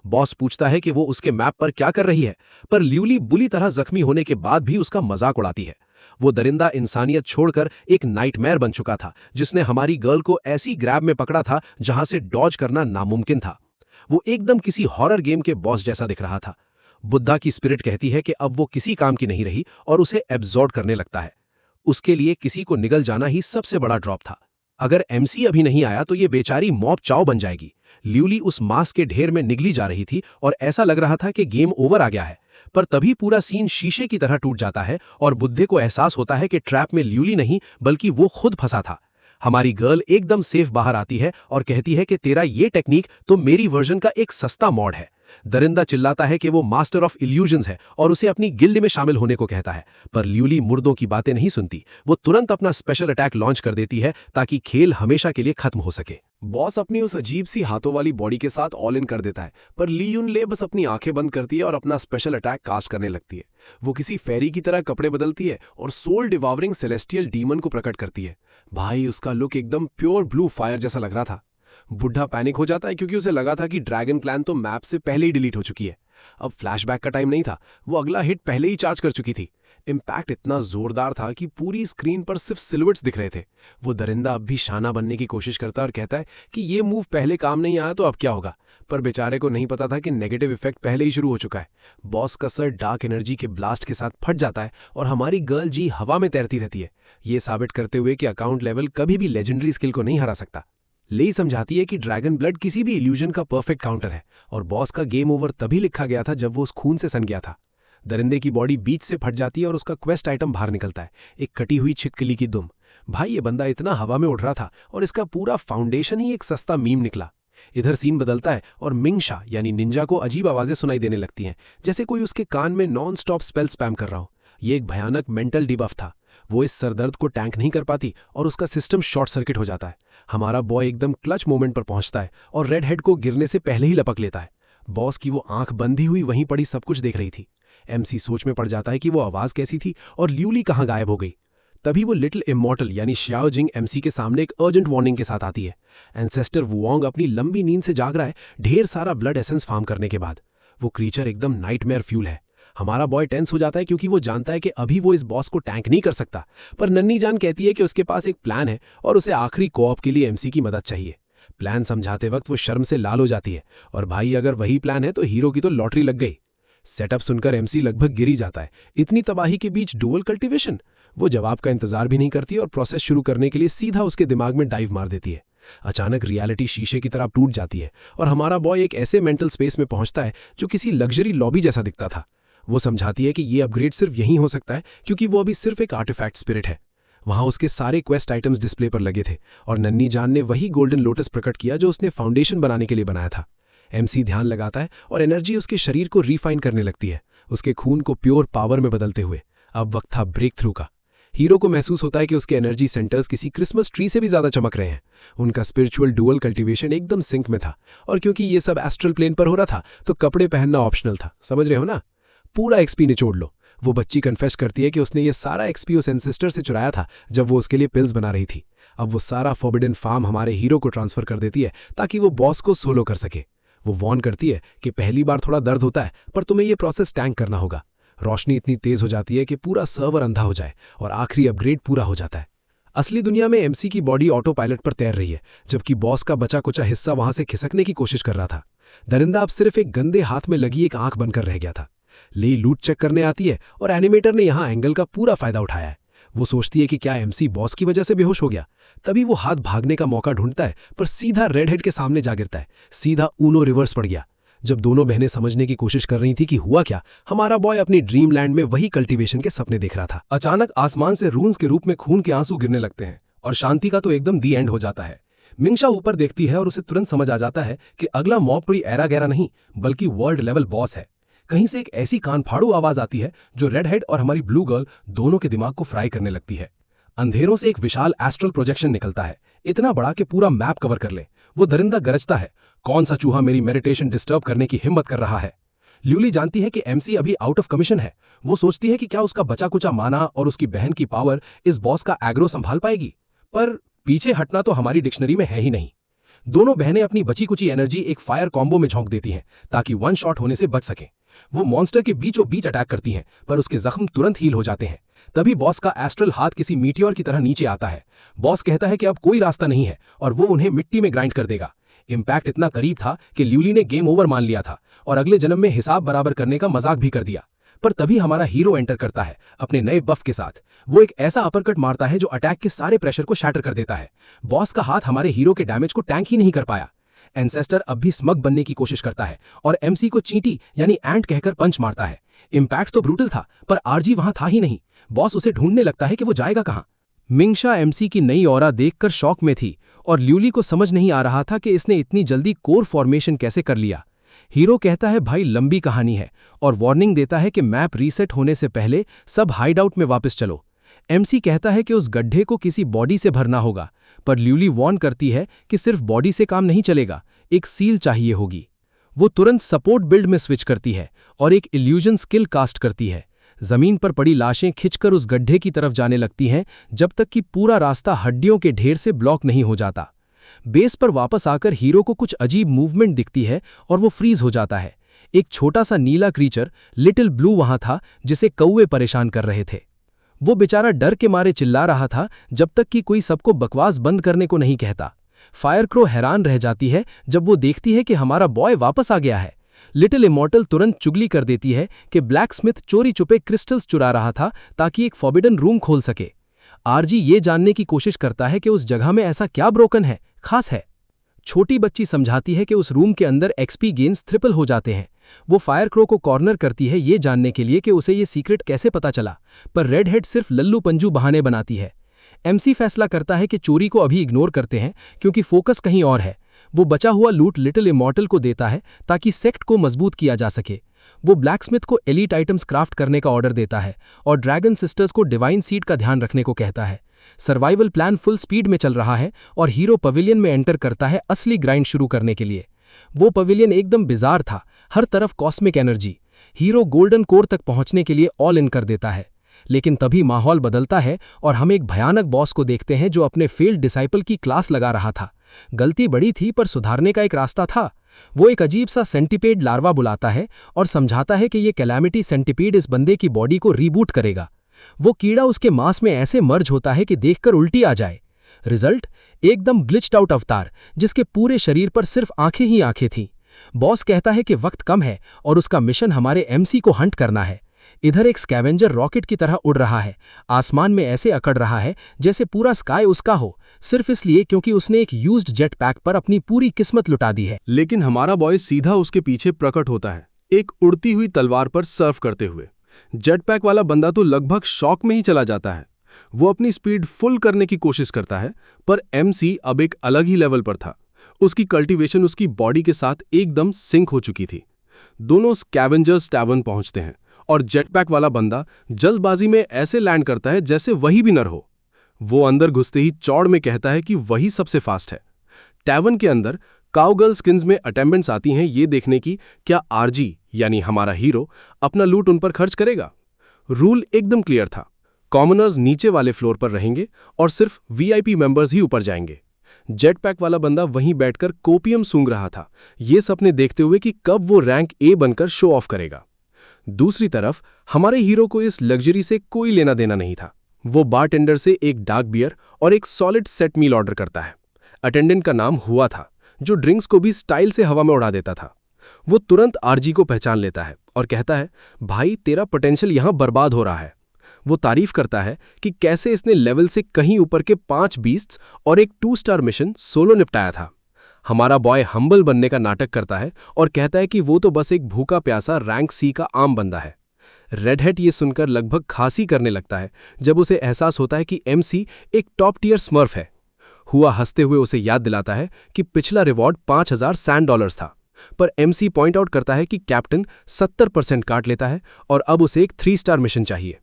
बॉस पूछता है कि वो उसके मैप पर क्या कर रही है, पर ल्यूली बुरी तरह जख्मी होने के बाद भी उसका मजाक उड़ाती है। वो दरिंदा इंसानियत छोड़कर एक नाइटमेयर बन चुका था, जिसने हमारी गर्ल को ऐसी ग्रैब में पकड़ा था जहां से डॉज करना नामुमकिन था। वो एकदम किसी हॉरर गेम के बॉस जैसा दिख रहा था। बुद्धा की स्पिरिट कहती है कि अब वो किसी काम की नहीं रही और उसे एब्जॉर्ब करने लगता है। उसके लिए किसी को निगल जाना ही सबसे बड़ा ड्रॉप था। अगर एमसी अभी नहीं आया तो ये बेचारी मॉब चाव बन जाएगी। ल्यूली उस मांस के ढेर में निगली जा रही थी और ऐसा लग रहा था कि गेम ओवर आ गया है। पर तभी पूरा सीन शीशे की तरह टूट जाता है और बुद्धे को एहसास होता है कि ट्रैप में ल्यूली नहीं बल्कि वो खुद फंसा था। हमारी गर्ल एकदम सेफ बाहर आती है और कहती है कि तेरा ये टेक्निक तो मेरी वर्जन का एक सस्ता मॉड है। दरिंदा चिल्लाता है कि वो मास्टर ऑफ इल्यूजन्स है और उसे अपनी गिल्ड में शामिल होने को कहता है, पर ल्यूली मुर्दों की बातें नहीं सुनती। वो तुरंत अपना स्पेशल अटैक लॉन्च कर देती है ताकि खेल हमेशा के लिए खत्म हो सके। बॉस अपनी उस अजीब सी हाथों वाली बॉडी के साथ ऑल इन कर देता है, पर ली युन ले बस अपनी आंखें बंद करती है और अपना स्पेशल अटैक कास्ट करने लगती है। वो किसी फेरी की तरह कपड़े बदलती है और सोल डिवावरिंग सेलेस्टियल डीमन को प्रकट करती है। भाई, उसका लुक एकदम प्योर ब्लू फायर जैसा लग रहा था। बुढ़ा पैनिक हो जाता है क्योंकि उसे लगा था कि ड्रैगन क्लैन तो मैप से पहले ही डिलीट हो चुकी है। अब फ्लैशबैक का टाइम नहीं था, वो अगला हिट पहले ही चार्ज कर चुकी थी। इम्पैक्ट इतना जोरदार था कि पूरी स्क्रीन पर सिर्फ सिल्हूएट्स दिख रहे थे। वो दरिंदा अब भी शाना बनने की कोशिश करता है और कहता है कि ये मूव पहले काम नहीं आया तो अब क्या होगा, पर बेचारे को नहीं पता था कि नेगेटिव इफेक्ट पहले ही शुरू हो चुका है। बॉस का सर डार्क एनर्जी के ब्लास्ट के साथ फट जाता है और हमारी गर्ल जी हवा में तैरती रहती है, ये साबित करते हुए कि अकाउंट लेवल कभी भी लेजेंडरी स्किल को नहीं हरा सकता। लेई समझाती है कि ड्रैगन ब्लड किसी भी इल्यूजन का परफेक्ट काउंटर है और बॉस का गेम ओवर तभी लिखा गया था जब वो उस खून से सन गया था। दरिंदे की बॉडी बीच से फट जाती है और उसका क्वेस्ट आइटम बाहर निकलता है, एक कटी हुई छिपकली की दुम। भाई, ये बंदा इतना हवा में उड़ रहा था और इसका पूरा फाउंडेशन ही एक सस्ता मीम निकला। इधर सीन बदलता है और मिंगशा यानी निंजा को अजीब आवाजें सुनाई देने लगती हैं, जैसे कोई उसके कान में नॉन स्टॉप स्पेल स्पैम कर रहा हो। ये एक भयानक मेंटल डिबफ था। वो इस सरदर्द को टैंक नहीं कर पाती और उसका सिस्टम शॉर्ट सर्किट हो जाता है। हमारा बॉय एकदम क्लच मोमेंट पर पहुंचता है और रेड हेड को गिरने से पहले ही लपक लेता है। बॉस की वो आंख बंधी हुई वहीं पड़ी सब कुछ देख रही थी। एमसी सोच में पड़ जाता है कि वो आवाज कैसी थी और ल्यूली कहाँ गायब हो गई। तभी वो लिटिल इमॉर्टल यानी श्याओ जिंग एमसी के सामने एक अर्जेंट वार्निंग के साथ आती है। एंसेस्टर वुओंग अपनी लंबी नींद से जाग रहा है, ढेर सारा ब्लड एसेंस फार्म करने के बाद। वो क्रीचर एकदम नाइटमेयर फ्यूल है। हमारा बॉय टेंस हो जाता है क्योंकि वो जानता है कि अभी वो इस बॉस को टैंक नहीं कर सकता, पर नन्ही जान कहती है कि उसके पास एक प्लान है और उसे आखिरी कोऑप के लिए एमसी की मदद चाहिए। प्लान समझाते वक्त वो शर्म से लाल हो जाती है और भाई, अगर वही प्लान है तो हीरो की तो लॉटरी लग गई। सेटअप सुनकर एमसी लगभग गिर ही जाता है। इतनी तबाही के बीच डुअल कल्टीवेशन? वो जवाब का इंतजार भी नहीं करती और प्रोसेस शुरू करने के लिए सीधा उसके दिमाग में डाइव मार देती है। अचानक रियलिटी शीशे की तरह टूट जाती है और हमारा बॉय एक ऐसे मेंटल स्पेस में पहुंचता है जो किसी लग्जरी लॉबी जैसा दिखता था। वो समझाती है कि ये अपग्रेड सिर्फ यहीं हो सकता है क्योंकि वो अभी सिर्फ एक आर्टिफैक्ट स्पिरिट है। वहां उसके सारे क्वेस्ट आइटम्स डिस्प्ले पर लगे थे और नन्ही जान ने वही गोल्डन लोटस प्रकट किया जो उसने फाउंडेशन बनाने के लिए बनाया था। एमसी ध्यान लगाता है और एनर्जी उसके शरीर को रिफाइन करने लगती है, उसके खून को प्योर पावर में बदलते हुए। अब वक्त था ब्रेक थ्रू का। हीरो को महसूस होता है कि उसके एनर्जी सेंटर्स किसी क्रिसमस ट्री से भी ज्यादा चमक रहे हैं। उनका स्पिरिचुअल डुअल कल्टीवेशन एकदम सिंक में था और क्योंकि ये सब एस्ट्रल प्लेन पर हो रहा था तो कपड़े पहनना ऑप्शनल था। समझ रहे हो ना? पूरा एक्सपी निचोड़ लो। वो बच्ची कन्फेस करती है कि उसने ये सारा एक्सपी उस एंसेस्टर से चुराया था जब वो उसके लिए पिल्स बना रही थी। अब वो सारा फॉरबिडन फार्म हमारे हीरो को ट्रांसफर कर देती है ताकि वो बॉस को सोलो कर सके। वो वॉर्न करती है कि पहली बार थोड़ा दर्द होता है, पर तुम्हें ये प्रोसेस टैंक करना होगा। रोशनी इतनी तेज हो जाती है कि पूरा सर्वर अंधा हो जाए और आखिरी अपग्रेड पूरा हो जाता है। असली दुनिया में एमसी की बॉडी ऑटो पायलट पर तैर रही है, जबकि बॉस का बचा कुचा हिस्सा वहां से खिसकने की कोशिश कर रहा था। दरिंदा अब सिर्फ एक गंदे हाथ में लगी एक आंख बनकर रह गया था। ली लूट चेक करने आती है और एनिमेटर ने यहां एंगल का पूरा फायदा उठाया है। वो सोचती है कि क्या एमसी बॉस की वजह से बेहोश हो गया। तभी वो हाथ भागने का मौका ढूंढता है, पर सीधा रेड हेड के सामने जा गिरता है। सीधा ऊनो रिवर्स पड़ गया। जब दोनों बहनें समझने की कोशिश कर रही थी कि हुआ क्या, हमारा बॉय अपनी ड्रीम लैंड में वही कल्टीवेशन के सपने देख रहा था। अचानक आसमान से रून्स के रूप में खून के आंसू गिरने लगते हैं और शांति का तो एकदम दी एंड हो जाता है। मिंगशा ऊपर देखती है और उसे तुरंत समझ आ जाता है कि अगला मॉब कोई एरा गैरा नहीं बल्कि वर्ल्ड लेवल बॉस है। कहीं से एक ऐसी कान फाड़ू आवाज आती है जो रेड हेड और हमारी ब्लू गर्ल दोनों के दिमाग को फ्राई करने लगती है। अंधेरों से एक विशाल एस्ट्रल प्रोजेक्शन निकलता है, इतना बड़ा कि पूरा मैप कवर कर ले। वो दरिंदा गरजता है, कौन सा चूहा मेरी मेडिटेशन डिस्टर्ब करने की हिम्मत कर रहा है। ल्यूली जानती है कि एमसी अभी आउट ऑफ कमीशन है। वो सोचती है कि क्या उसका बचा कुचा माना और उसकी बहन की पावर इस बॉस का एग्रो संभाल पाएगी, पर पीछे हटना तो हमारी डिक्शनरी में है ही नहीं। दोनों बहनें अपनी बची कुची एनर्जी एक फायर कॉम्बो में झोंक देती हैं ताकि वन शॉट होने से बच सकें। वो मॉन्स्टर के बीचों बीच अटैक करती हैं, पर उसके जख्म तुरंत हील हो जाते हैं। तभी बॉस का एस्ट्रल हाथ किसी मीटियोर की तरह नीचे आता है। बॉस कहता है कि अब कोई रास्ता नहीं है और वो उन्हें मिट्टी में ग्राइंड कर देगा। इम्पैक्ट इतना करीब था कि ल्यूली ने गेम ओवर मान लिया था और अगले जन्म में हिसाब बराबर करने का मजाक भी कर दिया। पर तभी हमारा हीरो एंटर करता है अपने नए बफ के साथ। वो एक ऐसा अपरकट मारता है जो अटैक के सारे प्रेशर को शैटर कर देता है। बॉस का हाथ हमारे हीरो के डैमेज को टैंक ही नहीं कर पाया। एंसेस्टर अब भी स्मग बनने की कोशिश करता है और एमसी को चींटी यानी एंट कहकर पंच मारता है। इम्पैक्ट तो ब्रूटल था, पर आरजी वहां था ही नहीं। बॉस उसे ढूंढने लगता है कि वो जाएगा कहां। मिंगशा एमसी की नई ऑरा देखकर शॉक में थी और ल्यूली को समझ नहीं आ रहा था कि इसने इतनी जल्दी कोर फॉर्मेशन कैसे कर लिया। हीरो कहता है भाई लंबी कहानी है और वार्निंग देता है कि मैप रीसेट होने से पहले सब हाइड आउट में वापस चलो। एमसी कहता है कि उस गड्ढे को किसी बॉडी से भरना होगा, पर ल्यूली वॉर्न करती है कि सिर्फ बॉडी से काम नहीं चलेगा, एक सील चाहिए होगी। वो तुरंत सपोर्ट बिल्ड में स्विच करती है और एक इल्यूजन स्किल कास्ट करती है। जमीन पर पड़ी लाशें खिंचकर उस गड्ढे की तरफ जाने लगती हैं जब तक कि पूरा रास्ता हड्डियों के ढेर से ब्लॉक नहीं हो जाता। बेस पर वापस आकर हीरो को कुछ अजीब मूवमेंट दिखती है और वो फ्रीज हो जाता है। एक छोटा सा नीला क्रीचर लिटिल ब्लू वहां था जिसे कौवे परेशान कर रहे थे। वो बेचारा डर के मारे चिल्ला रहा था जब तक कि कोई सबको बकवास बंद करने को नहीं कहता। फायरक्रो हैरान रह जाती है जब वो देखती है कि हमारा बॉय वापस आ गया है। लिटिल इमॉर्टल तुरंत चुगली कर देती है कि ब्लैकस्मिथ चोरी छुपे क्रिस्टल्स चुरा रहा था ताकि एक फॉरबिडन रूम खोल सके। आरजी ये जानने की कोशिश करता है कि उस जगह में ऐसा क्या ब्रोकन है, खास है। छोटी बच्ची समझाती है कि उस रूम के अंदर एक्सपी गेन्स ट्रिपल हो जाते हैं। वो फायरक्रो को कॉर्नर करती है ये जानने के लिए कि उसे ये सीक्रेट कैसे पता चला, पर रेडहेड सिर्फ लल्लू पंजू बहाने बनाती है। एमसी फैसला करता है कि चोरी को अभी इग्नोर करते हैं क्योंकि फोकस कहीं और है। वो बचा हुआ लूट लिटिल इमॉर्टल को देता है ताकि सेक्ट को मजबूत किया जा सके। वो ब्लैकस्मिथ को एलीट आइटम्स क्राफ्ट करने का ऑर्डर देता है और ड्रैगन सिस्टर्स को डिवाइन सीड का ध्यान रखने को कहता है। सर्वाइवल प्लान फुल स्पीड में चल रहा है और हीरो पवेलियन में एंटर करता है असली ग्राइंड शुरू करने के लिए। वो पवेलियन एकदम बिजार था, हर तरफ cosmic energy. Hero golden core तक पहुंचने के लिए ऑल इन कर देता है, लेकिन तभी माहौल बदलता है और हम एक भयानक बॉस को देखते हैं जो अपने फेल्ड डिसाइपल की क्लास लगा रहा था। गलती बड़ी थी पर सुधारने का एक रास्ता था। वो एक अजीब सा सेंटिपेड लार्वा बुलाता है और समझाता है कि ये कैलामिटी सेंटिपेड इस बंदे की बॉडी को रीबूट करेगा। वो कीड़ा उसके मांस में ऐसे मर्ज होता है कि देखकर उल्टी आ जाए। रिजल्ट, एकदम ग्लिच्ड आउट अवतार जिसके पूरे शरीर पर सिर्फ आंखें ही आंखें थीं। बॉस कहता है कि वक्त कम है और उसका मिशन हमारे एमसी को हंट करना है। इधर एक स्कैवेंजर रॉकेट की तरह उड़ रहा है, आसमान में ऐसे अकड़ रहा है जैसे पूरा स्काई उसका हो, सिर्फ इसलिए क्योंकि उसने एक यूज्ड जेट पैक पर अपनी पूरी किस्मत लुटा दी है। लेकिन हमारा बॉय सीधा उसके पीछे प्रकट होता है, एक उड़ती हुई तलवार पर सर्फ करते हुए। जेट पैक वाला बंदा तो लगभग शॉक में ही चला जाता है। वो अपनी स्पीड फुल करने की कोशिश करता है, पर एमसी अब एक अलग ही लेवल पर था। उसकी कल्टीवेशन उसकी बॉडी के साथ एकदम सिंक हो चुकी थी। दोनों स्कैवेंजर्स टैवर्न पहुंचते हैं और जेटपैक वाला बंदा जल्दबाजी में ऐसे लैंड करता है जैसे वही भी नर हो। वो अंदर घुसते ही चौड़ में कहता है कि वही सबसे फास्ट है। टैवर्न के अंदर काउगर्ल स्किन्स में अटेंडेंट्स आती हैं ये देखने की क्या आरजी यानी हमारा हीरो अपना लूट उन पर खर्च करेगा। रूल एकदम क्लियर था, कॉमनर्स नीचे वाले फ्लोर पर रहेंगे और सिर्फ वीआईपी मेंबर्स ही ऊपर जाएंगे। जेटपैक वाला बंदा वहीं बैठकर कोपियम सूंघ रहा था, ये सपने देखते हुए कि कब वो रैंक ए बनकर शो ऑफ करेगा। दूसरी तरफ हमारे हीरो को इस लग्जरी से कोई लेना देना नहीं था। वो बारटेंडर से एक डार्क बियर और एक सॉलिड सेट मील ऑर्डर करता है। अटेंडेंट का नाम हुआ था, जो ड्रिंक्स को भी स्टाइल से हवा में उड़ा देता था। वो तुरंत आरजी को पहचान लेता है और कहता है, भाई तेरा पोटेंशियल यहां बर्बाद हो रहा है। वो तारीफ करता है कि कैसे इसने लेवल से कहीं ऊपर के 5 बीस्ट्स और एक 2 स्टार मिशन सोलो निपटाया था। हमारा बॉय हम्बल बनने का नाटक करता है और कहता है कि वो तो बस एक भूखा प्यासा रैंक सी का आम बंदा है। रेडहेड ये सुनकर लगभग खांसी करने लगता है जब उसे एहसास होता है कि एमसी एक टॉप टियर स्मर्फ है। हुआ हंसते हुए उसे याद दिलाता है कि पिछला रिवॉर्ड 5000 सैंड डॉलर्स था, पर एमसी पॉइंट आउट करता है कि कैप्टन 70% काट लेता है और अब उसे एक 3 स्टार मिशन चाहिए।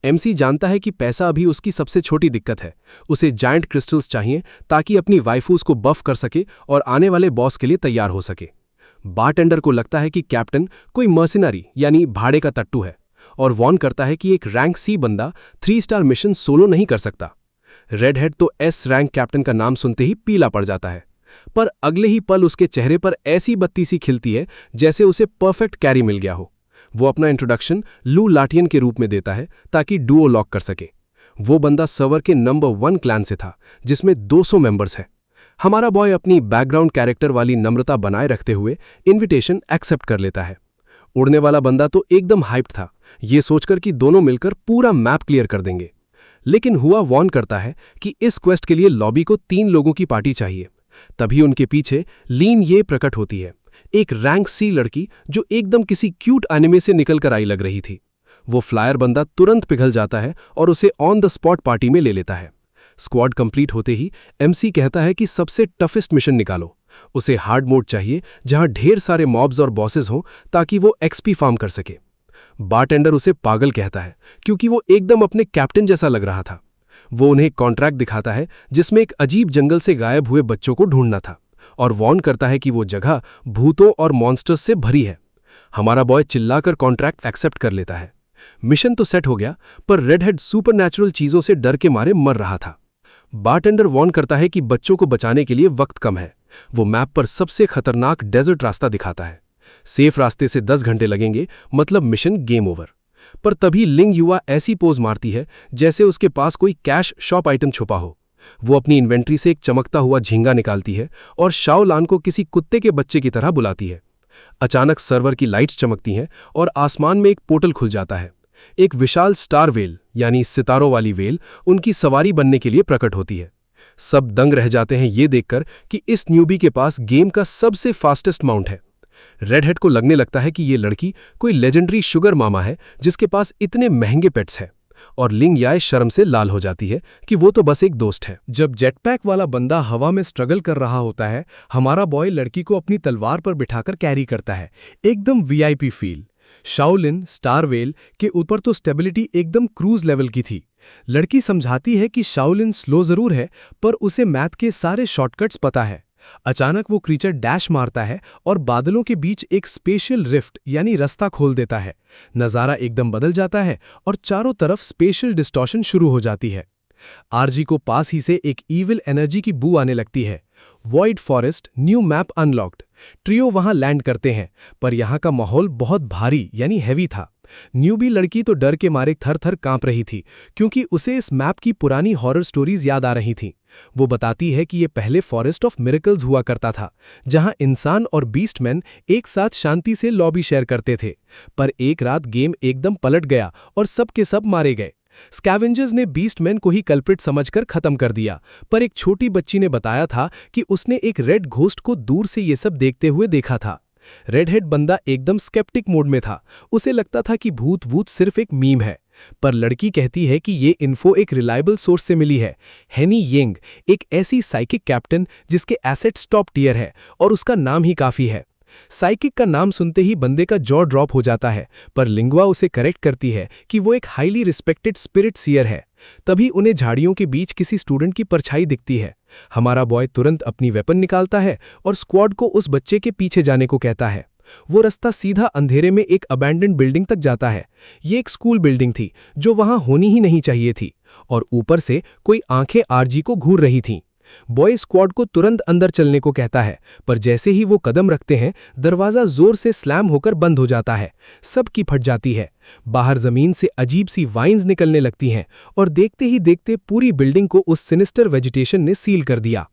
एमसी जानता है कि पैसा अभी उसकी सबसे छोटी दिक्कत है। उसे जायंट क्रिस्टल्स चाहिए ताकि अपनी वाइफूस को बफ कर सके और आने वाले बॉस के लिए तैयार हो सके। बारटेंडर को लगता है कि कैप्टन कोई मर्सिनरी यानी भाड़े का तट्टू है और वॉर्न करता है कि एक रैंक सी बंदा 3 स्टार मिशन सोलो नहीं कर सकता। रेडहेड तो एस रैंक कैप्टन का नाम सुनते ही पीला पड़ जाता है, पर अगले ही पल उसके चेहरे पर ऐसी बत्ती सी खिलती है जैसे उसे परफेक्ट कैरी मिल गया हो। वो अपना इंट्रोडक्शन लू लाटियन के रूप में देता है ताकि डुओ लॉक कर सके। वो बंदा सर्वर के नंबर 1 क्लैन से था जिसमें 200 मेंबर्स हैं। हमारा बॉय अपनी बैकग्राउंड कैरेक्टर वाली नम्रता बनाए रखते हुए इनविटेशन एक्सेप्ट कर लेता है। उड़ने वाला बंदा तो एकदम हाइप्ड था, ये सोचकर कि दोनों मिलकर पूरा मैप क्लियर कर देंगे। लेकिन हुआ वॉर्न करता है कि इस क्वेस्ट के लिए लॉबी को 3 लोगों की पार्टी चाहिए। तभी उनके पीछे लीन ये प्रकट होती है, एक रैंक सी लड़की जो एकदम किसी क्यूट एनिमे से निकल कर आई लग रही थी। वो फ्लायर बंदा तुरंत पिघल जाता है और उसे ऑन द स्पॉट पार्टी में ले लेता है। स्क्वाड कंप्लीट होते ही एमसी कहता है कि सबसे टफेस्ट मिशन निकालो। उसे हार्ड मोड चाहिए जहां ढेर सारे मॉब्स और बॉसेस हों ताकि वो एक्सपी फार्म कर सके। बारटेंडर उसे पागल कहता है क्योंकि वो एकदम अपने कैप्टन जैसा लग रहा था। वो उन्हें एक कॉन्ट्रैक्ट दिखाता है जिसमें एक अजीब जंगल से गायब हुए बच्चों को ढूंढना था और वार्न करता है कि वो जगह भूतों और मॉन्स्टर्स से भरी है। हमारा बॉय चिल्लाकर कॉन्ट्रैक्ट एक्सेप्ट कर लेता है। मिशन तो सेट हो गया, पर रेडहेड सुपरनैचुरल चीजों से डर के मारे मर रहा था। बारटेंडर वार्न करता है कि बच्चों को बचाने के लिए वक्त कम है। वो मैप पर सबसे खतरनाक डेजर्ट रास्ता दिखाता है। सेफ रास्ते से 10 घंटे लगेंगे, मतलब मिशन गेम ओवर। पर तभी लिंग युवा ऐसी पोज मारती है जैसे उसके पास कोई कैश शॉप आइटम छुपा हो। वो अपनी इन्वेंट्री से एक चमकता हुआ झींगा निकालती है और शाओ लान को किसी कुत्ते के बच्चे की तरह बुलाती है। अचानक सर्वर की लाइट्स चमकती हैं और आसमान में एक पोर्टल खुल जाता है। एक विशाल स्टार वेल यानी सितारों वाली वेल उनकी सवारी बनने के लिए प्रकट होती है। सब दंग रह जाते हैं ये देखकर कि इस न्यूबी के पास गेम का सबसे फास्टेस्ट माउंट है। रेडहेड को लगने लगता है कि ये लड़की कोई लेजेंडरी शुगर मामा है जिसके पास इतने महंगे पेट्स हैं, और लिंग याय शर्म से लाल हो जाती है कि वो तो बस एक दोस्त है। जब जेटपैक वाला बंदा हवा में स्ट्रगल कर रहा होता है, हमारा बॉय लड़की को अपनी तलवार पर बिठाकर कैरी करता है। एकदम वीआईपी फील। शाओलिन स्टारवेल के ऊपर तो स्टेबिलिटी एकदम क्रूज लेवल की थी। लड़की समझाती है कि शाओलिन स्लो जरूर है, पर उसे मैथ के सारे शॉर्टकट्स पता है। अचानक वो क्रीचर डैश मारता है और बादलों के बीच एक स्पेशल रिफ्ट यानी रास्ता खोल देता है। नज़ारा एकदम बदल जाता है और चारों तरफ स्पेशल डिस्टॉर्शन शुरू हो जाती है। आरजी को पास ही से एक ईविल एनर्जी की बू आने लगती है। Void forest, new map unlocked. Trio वहां लैंड करते हैं, पर यहां का माहौल बहुत भारी यानी हैवी था। न्यूबी लड़की तो डर के मारे थर थर कांप रही थी, क्योंकि उसे इस मैप की पुरानी हॉरर स्टोरीज याद आ रही थीं। वो बताती है कि ये पहले फॉरेस्ट ऑफ मिरेकल्स हुआ करता था, जहां इंसान और बीस्टमैन एक साथ शांति से लॉबी शेयर करते थे। पर एक रात गेम एकदम पलट गया और सब के सब मारे गए। स्कैवेंजर्स ने बीस्टमैन को ही कल्प्रिट समझकर खत्म कर दिया, पर एक छोटी बच्ची ने बताया था कि उसने एक रेड घोस्ट को दूर से ये सब देखते हुए देखा था। रेडहेड बंदा एकदम स्केप्टिक मोड में था। उसे लगता था कि भूत वूत सिर्फ एक मीम है, पर लड़की कहती है कि ये इन्फो एक रिलायबल सोर्स से मिली है। हेनी येंग, एक ऐसी साइकिक कैप्टन जिसके एसेट्स टॉप टियर है, और उसका नाम ही काफी है। साइकिक का नाम सुनते ही बंदे का जॉ ड्रॉप हो जाता है, पर लिंगवा उसे करेक्ट करती है कि वो एक हाईली रिस्पेक्टेड स्पिरिट सीयर है। तभी उन्हें झाड़ियों के बीच किसी स्टूडेंट की परछाई दिखती है। हमारा बॉय तुरंत अपनी वेपन निकालता है और स्क्वाड को उस बच्चे के पीछे जाने को कहता है। वो रास्ता सीधा अंधेरे में एक अबैंडन्ड बिल्डिंग तक जाता है। ये एक स्कूल बिल्डिंग थी जो वहां होनी ही नहीं चाहिए थी, और ऊपर से कोई आंखें आरजी को घूर रही थीं। बॉय स्क्वाड को तुरंत अंदर चलने को कहता है, पर जैसे ही वो कदम रखते हैं, दरवाजा जोर से स्लैम होकर बंद हो जाता है। सबकी फट जाती है। बाहर जमीन से अजीब सी वाइन्स निकलने लगती हैं, और देखते ही देखते पूरी बिल्डिंग को उस सिनिस्टर वेजिटेशन ने सील कर दिया।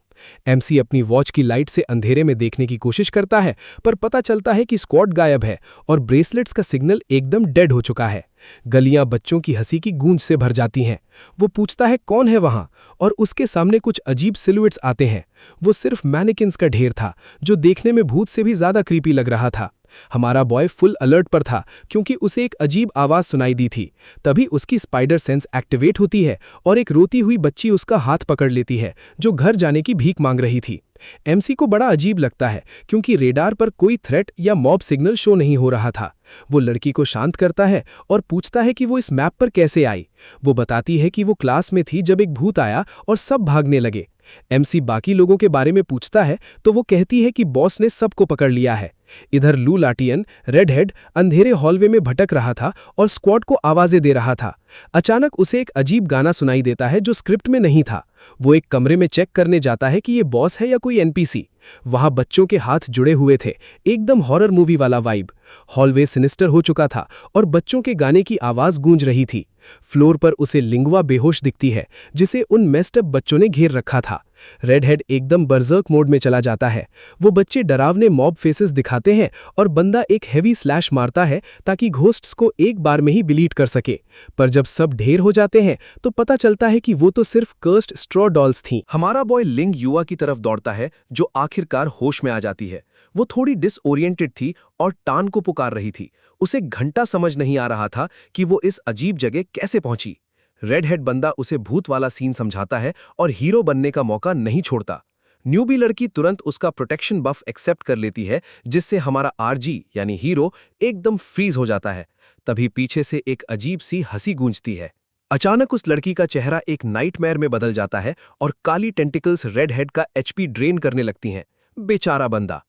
एमसी अपनी वॉच की लाइट से अंधेरे में देखने की कोशिश करता है, पर पता चलता है कि स्क्वाड गायब है और ब्रेसलेट्स का सिग्नल एकदम डेड हो चुका है। गलियां बच्चों की हंसी की गूंज से भर जाती हैं। वो पूछता है कौन है वहां, और उसके सामने कुछ अजीब सिलुएट्स आते हैं। वो सिर्फ मैनिकिन्स का ढेर था, जो देखने में भूत से भी ज्यादा क्रीपी लग रहा था। हमारा बॉय फुल अलर्ट पर था, क्योंकि उसे एक अजीब आवाज सुनाई दी थी। तभी उसकी स्पाइडर सेंस एक्टिवेट होती है और एक रोती हुई बच्ची उसका हाथ पकड़ लेती है, जो घर जाने की भीख मांग रही थी। एमसी को बड़ा अजीब लगता है, क्योंकि रेडार पर कोई थ्रेट या मॉब सिग्नल शो नहीं हो रहा था। वो लड़की को शांत करता है और पूछता है कि वो इस मैप पर कैसे आई। वो बताती है कि वो क्लास में थी जब एक भूत आया और सब भागने लगे। एमसी बाकी लोगों के बारे में पूछता है तो वो कहती है कि बॉस ने सबको पकड़ लिया है। इधर लू लाटियन रेडहेड अंधेरे हॉलवे में भटक रहा था और स्क्वाड को आवाजें दे रहा था। अचानक उसे एक अजीब गाना सुनाई देता है जो स्क्रिप्ट में नहीं था। वो एक कमरे में चेक करने जाता है कि ये बॉस है या कोई एनपीसी। वहां बच्चों के हाथ जुड़े हुए थे, एकदम हॉरर मूवी वाला वाइब। हॉलवे सिनिस्टर हो चुका था और बच्चों के गाने की आवाज गूंज रही थी। फ्लोर पर उसे लिंगवा बेहोश दिखती है, जिसे उन मेस्ड अप बच्चों ने घेर रखा था। रेडहेड एकदम बर्जर्क मोड में चला जाता है। वो बच्चे डरावने मॉब फेसेस दिखाते हैं और बंदा एक हेवी स्लैश मारता है ताकि घोस्ट्स को एक बार में ही डिलीट कर सके। पर जब सब ढेर हो जाते हैं तो पता चलता है कि वो तो सिर्फ कर्स्ड स्ट्रॉ डॉल्स थीं। हमारा बॉय लिंग युवा की तरफ दौड़ता है, जो आखिरकार होश में आ जाती है। वो थोड़ी डिसओरिएंटेड थी और टान को पुकार रही थी। उसे घंटा समझ नहीं आ रहा था कि वो इस अजीब जगह कैसे पहुंची। रेडहेड बंदा उसे भूत वाला सीन समझाता है और हीरो बनने का मौका नहीं छोड़ता। न्यूबी लड़की तुरंत उसका प्रोटेक्शन बफ एक्सेप्ट कर लेती है, जिससे हमारा आरजी यानी हीरो एकदम फ्रीज हो जाता है। तभी पीछे से एक अजीब सी हंसी गूंजती है। अचानक उस लड़की का चेहरा एक नाइटमेयर में बदल जाता है और काली टेंटिकल्स रेड हेड का एचपी ड्रेन करने लगती हैं। बेचारा बंदा।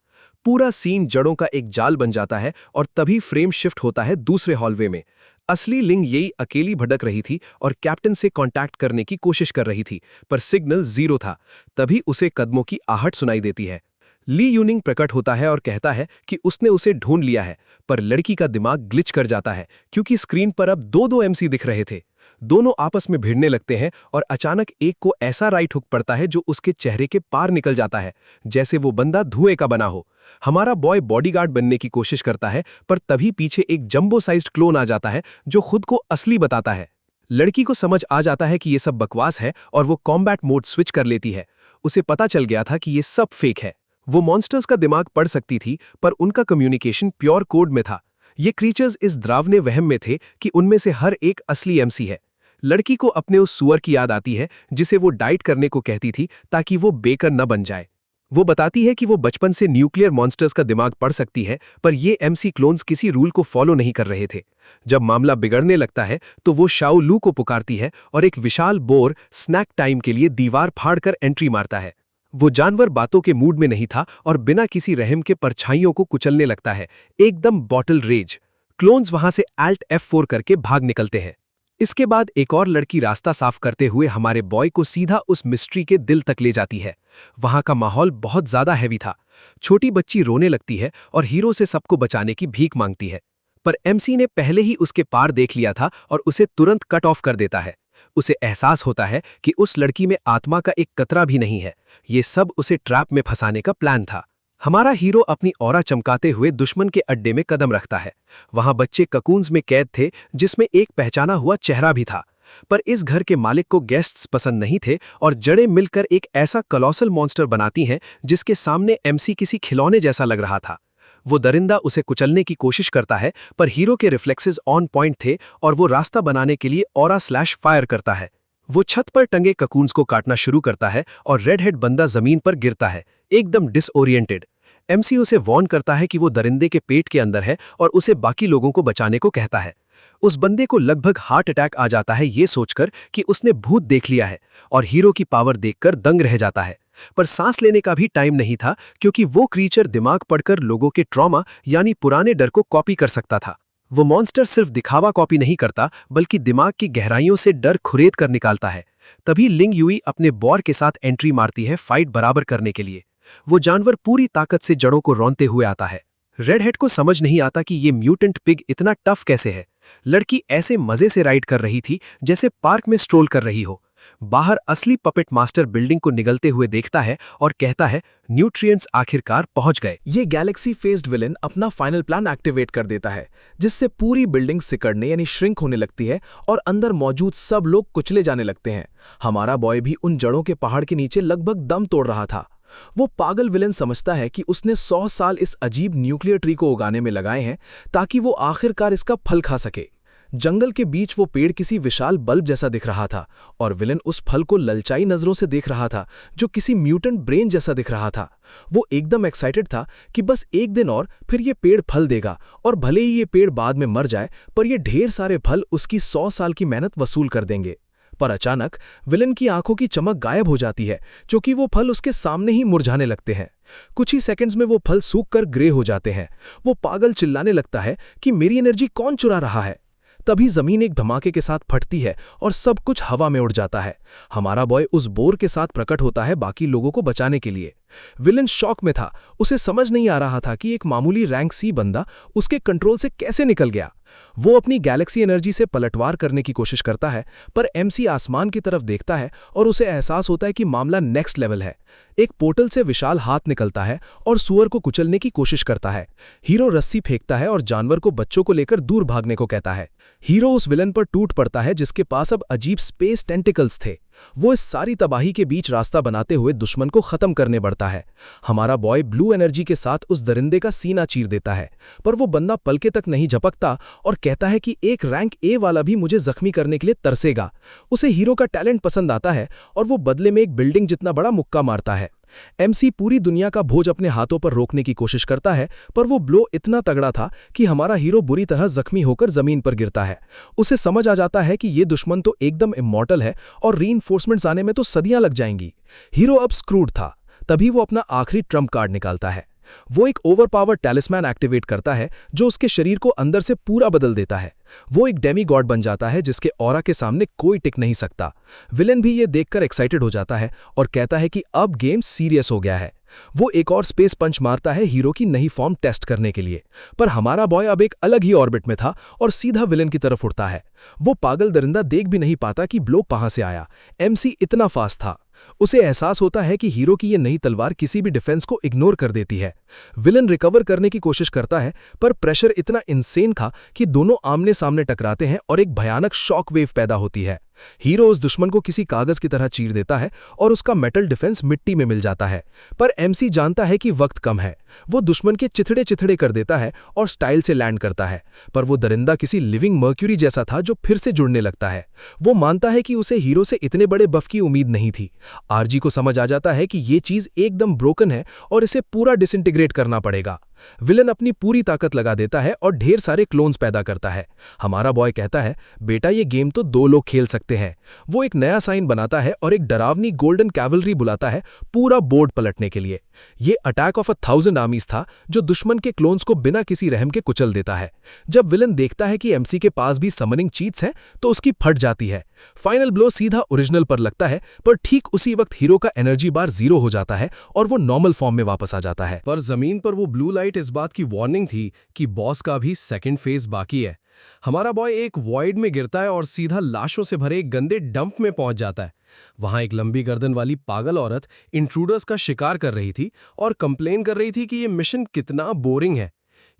पूरा सीन जड़ों का एक जाल बन जाता है और तभी फ्रेम शिफ्ट होता है दूसरे हॉलवे में। असली लिंग यही अकेली भटक रही थी और कैप्टन से कांटेक्ट करने की कोशिश कर रही थी, पर सिग्नल जीरो था। तभी उसे कदमों की आहट सुनाई देती है। ली यूनिंग प्रकट होता है और कहता है कि उसने उसे ढूंढ लिया है, पर लड़की का दिमाग ग्लिच कर जाता है क्योंकि स्क्रीन पर अब दो एमसी दिख रहे थे। दोनों आपस में भिड़ने लगते हैं और अचानक एक को ऐसा राइट हुक पड़ता है जो उसके चेहरे के पार निकल जाता है, जैसे वो बंदा धुएं का बना हो। हमारा बॉय बॉडीगार्ड बनने की कोशिश करता है, पर तभी पीछे एक जंबो साइज्ड क्लोन आ जाता है जो खुद को असली बताता है। लड़की को समझ आ जाता है कि ये सब बकवास है और वो कॉम्बैट मोड स्विच कर लेती है। उसे पता चल गया था कि ये सब फेक है। वो मॉन्स्टर्स का दिमाग पढ़ सकती थी, पर उनका कम्युनिकेशन प्योर कोड में था। ये क्रीचर्स इस द्रावने वहम में थे कि उनमें से हर एक असली एमसी है। लड़की को अपने उस सुअर की याद आती है जिसे वो डाइट करने को कहती थी ताकि वो बेकर न बन जाए। वो बताती है कि वो बचपन से न्यूक्लियर मॉन्स्टर्स का दिमाग पढ़ सकती है, पर ये एमसी क्लोन्स किसी रूल को फॉलो नहीं कर रहे थे। जब मामला बिगड़ने लगता है तो वो शाओ लू को पुकारती है और एक विशाल बोर स्नैक टाइम के लिए दीवार फाड़कर एंट्री मारता है। वो जानवर बातों के मूड में नहीं था और बिना किसी रहम के परछाइयों को कुचलने लगता है, एकदम बॉटल रेज। क्लोन्स वहां से Alt F4 करके भाग निकलते हैं। इसके बाद एक और लड़की रास्ता साफ करते हुए हमारे बॉय को सीधा उस मिस्ट्री के दिल तक ले जाती है। वहां का माहौल बहुत ज्यादा हैवी था। छोटी बच्ची रोने लगती है और हीरो से सबको बचाने की भीख मांगती है, पर एमसी ने पहले ही उसके पार देख लिया था और उसे तुरंत कट ऑफ कर देता है। उसे एहसास होता है कि उस लड़की में आत्मा का एक कतरा भी नहीं है। ये सब उसे ट्रैप में फंसाने का प्लान था। हमारा हीरो अपनी ऑरा चमकाते हुए दुश्मन के अड्डे में कदम रखता है। वहां बच्चे ककून्स में कैद थे, जिसमें एक पहचाना हुआ चेहरा भी था। पर इस घर के मालिक को गेस्ट्स पसंद नहीं थे और जड़ें मिलकर एक ऐसा कलॉसल मॉन्स्टर बनाती हैं जिसके सामने एमसी किसी खिलौने जैसा लग रहा था। वो दरिंदा उसे कुचलने की कोशिश करता है, पर हीरो के रिफ्लेक्सेस ऑन पॉइंट थे और वो रास्ता बनाने के लिए ऑरा स्लैश फायर करता है। वो छत पर टंगे ककून्स को काटना शुरू करता है और रेड हेड बंदा जमीन पर गिरता है, एकदम डिसओरिएंटेड। एमसी उसे वॉर्न करता है कि वो दरिंदे के पेट के अंदर है और उसे बाकी लोगों को बचाने को कहता है। उस बंदे को लगभग हार्ट अटैक आ जाता है ये सोचकर कि उसने भूत देख लिया है, और हीरो की पावर देखकर दंग रह जाता है। पर सांस लेने का भी टाइम नहीं था, क्योंकि वो क्रीचर दिमाग पढ़कर लोगों के ट्रॉमा यानी पुराने डर को कॉपी कर सकता था। वो मॉन्स्टर सिर्फ दिखावा कॉपी नहीं करता, बल्कि दिमाग की गहराइयों से डर खुरेद कर निकालता है। तभी लिंग यूई अपने बॉर के साथ एंट्री मारती है फाइट बराबर करने के लिए। वो जानवर पूरी ताकत से जड़ों को रौंदते हुए आता है। रेड हेड को समझ नहीं आता कि ये म्यूटेंट पिग इतना टफ कैसे है। लड़की ऐसे मजे से राइड कर रही थी जैसे पार्क में स्ट्रोल कर रही हो। बाहर असली पपेट मास्टर बिल्डिंग को निगलते हुए देखता है और कहता है, न्यूट्रिएंट्स आखिरकार पहुंच गए। ये गैलेक्सी फेस्ड विलेन अपना फाइनल प्लान एक्टिवेट कर देता है, जिससे पूरी बिल्डिंग सिकड़ने यानी श्रिंक होने लगती है और अंदर मौजूद सब लोग कुचले जाने लगते हैं। हमारा बॉय भी उन जड़ों के पहाड़ के नीचे लगभग दम तोड़ रहा था। वो पागल विलेन समझता है कि उसने 100 साल इस अजीब न्यूक्लियर ट्री को उगाने में लगाए हैं ताकि वो आखिरकार इसका फल खा सके। जंगल के बीच वो पेड़ किसी विशाल बल्ब जैसा दिख रहा था और विलेन उस फल को ललचाई नजरों से देख रहा था, जो किसी म्यूटेंट ब्रेन जैसा दिख रहा था। वो एकदम एक्साइटेड था कि बस एक दिन और फिर ये पेड़ फल देगा, और भले ही ये पेड़ बाद में मर जाए, पर ये ढेर सारे फल उसकी 100 साल की मेहनत वसूल कर देंगे। पर अचानक विलेन की आंखों की चमक गायब हो जाती है, क्योंकि वो फल उसके सामने ही मुरझाने लगते हैं। कुछ ही सेकंड्स में वो फल सूख कर ग्रे हो जाते हैं। वो पागल चिल्लाने लगता है कि मेरी एनर्जी कौन चुरा रहा है। तभी जमीन एक धमाके के साथ फटती है और सब कुछ हवा में उड़ जाता है। हमारा बॉय उस बोर के साथ प्रकट होता है बाकी लोगों को बचाने के लिए। विलेन शॉक में था। उसे समझ नहीं आ रहा था कि एक मामूली रैंक सी बंदा उसके कंट्रोल से कैसे निकल गया। वो अपनी गैलेक्सी एनर्जी से पलटवार करने की कोशिश करता है, पर एमसी आसमान की तरफ देखता है और उसे एहसास होता है कि मामला नेक्स्ट लेवल है। एक पोर्टल से विशाल हाथ निकलता है और सुअर को कुचलने की कोशिश करता है। हीरो रस्सी फेंकता है और जानवर को बच्चों को लेकर दूर भागने को कहता है। हीरो उस विलन पर टूट पड़ता है जिसके पास अब अजीब स्पेस टेंटिकल्स थे। वो इस सारी तबाही के बीच रास्ता बनाते हुए दुश्मन को खत्म करने बढ़ता है। हमारा बॉय ब्लू एनर्जी के साथ उस दरिंदे का सीना चीर देता है, पर वो बंदा पलके तक नहीं झपकता और कहता है कि एक रैंक ए वाला भी मुझे जख्मी करने के लिए तरसेगा। उसे हीरो का टैलेंट पसंद आता है और वो बदले में एक बिल्डिंग जितना बड़ा मुक्का मारता है। एमसी पूरी दुनिया का बोझ अपने हाथों पर रोकने की कोशिश करता है, पर वो ब्लो इतना तगड़ा था कि हमारा हीरो बुरी तरह जख्मी होकर जमीन पर गिरता है। उसे समझ आ जाता है कि ये दुश्मन तो एकदम इमॉर्टल है और रीइंफोर्समेंट्स आने में तो सदियां लग जाएंगी। हीरो अब स्क्रूड था। तभी वो अपना आखिरी ट्रम्प कार्ड निकालता है। वो एक ओवरपावर टैलिस्मैन एक्टिवेट करता है जो उसके शरीर को अंदर से पूरा बदल देता है। वो एक डेमी गॉड बन जाता है जिसके ऑरा के सामने कोई टिक नहीं सकता। विलेन भी ये देखकर एक्साइटेड हो जाता है और कहता है कि अब गेम सीरियस हो गया है। वो एक और स्पेस पंच मारता है हीरो की नई फॉर्म टेस्ट करने के लिए, पर हमारा बॉय अब एक अलग ही ऑर्बिट में था और सीधा विलेन की तरफ उड़ता है। वो पागल दरिंदा देख भी नहीं पाता कि ब्लो कहां से आया। एमसी इतना फास्ट था। उसे एहसास होता है कि हीरो की ये नई तलवार किसी भी डिफेंस को इग्नोर कर देती है। विलन रिकवर करने की कोशिश करता है, पर प्रेशर इतना इंसेन था कि दोनों आमने सामने टकराते हैं और एक भयानक शॉक वेव पैदा होती है। हीरो उस दुश्मन को किसी कागज की तरह चीर देता है और उसका मेटल डिफेंस मिट्टी में मिल जाता है। पर एमसी जानता है कि वक्त कम है। वो दुश्मन के चिथड़े चिथड़े कर देता है और स्टाइल से लैंड करता है, पर वो दरिंदा किसी लिविंग मर्क्यूरी जैसा था जो फिर से जुड़ने लगता है। वो मानता है कि उसे हीरो से इतने बड़े बफ की उम्मीद नहीं थी। आरजी को समझ आ जाता है कि ये चीज एकदम ब्रोकन है और इसे पूरा डिसइंटीग्रेट करना पड़ेगा। विलन अपनी पूरी ताकत लगा देता है और ढेर सारे क्लोन्स पैदा करता है। हमारा बॉय कहता है, बेटा ये गेम तो 2 लोग खेल सकते हैं। वो एक नया साइन बनाता है और एक डरावनी गोल्डन कैवलरी बुलाता है पूरा बोर्ड पलटने के लिए। ये अटैक ऑफ 1000 आर्मीज था जो दुश्मन के क्लोन्स को बिना किसी रहम के कुचल देता है। जब विलन देखता है कि एमसी के पास भी समनिंग चीट्स हैं तो उसकी फट जाती है। फाइनल ब्लो सीधा ओरिजिनल पर लगता है, पर ठीक उसी वक्त हीरो का एनर्जी बार 0 हो जाता है और वो नॉर्मल फॉर्म में वापस आ जाता है। पर जमीन पर वो ब्लू लाइट इस बात की वार्निंग थी कि बॉस का भी सेकंड फेज बाकी है। हमारा बॉय एक वॉइड में गिरता है और सीधा लाशों से भरे एक गंदे डंप में पहुंच जाता है। वहां एक लंबी गर्दन वाली पागल औरत इंट्रूडर्स का शिकार कर रही थी और कंप्लेन कर रही थी कि ये मिशन कितना बोरिंग है।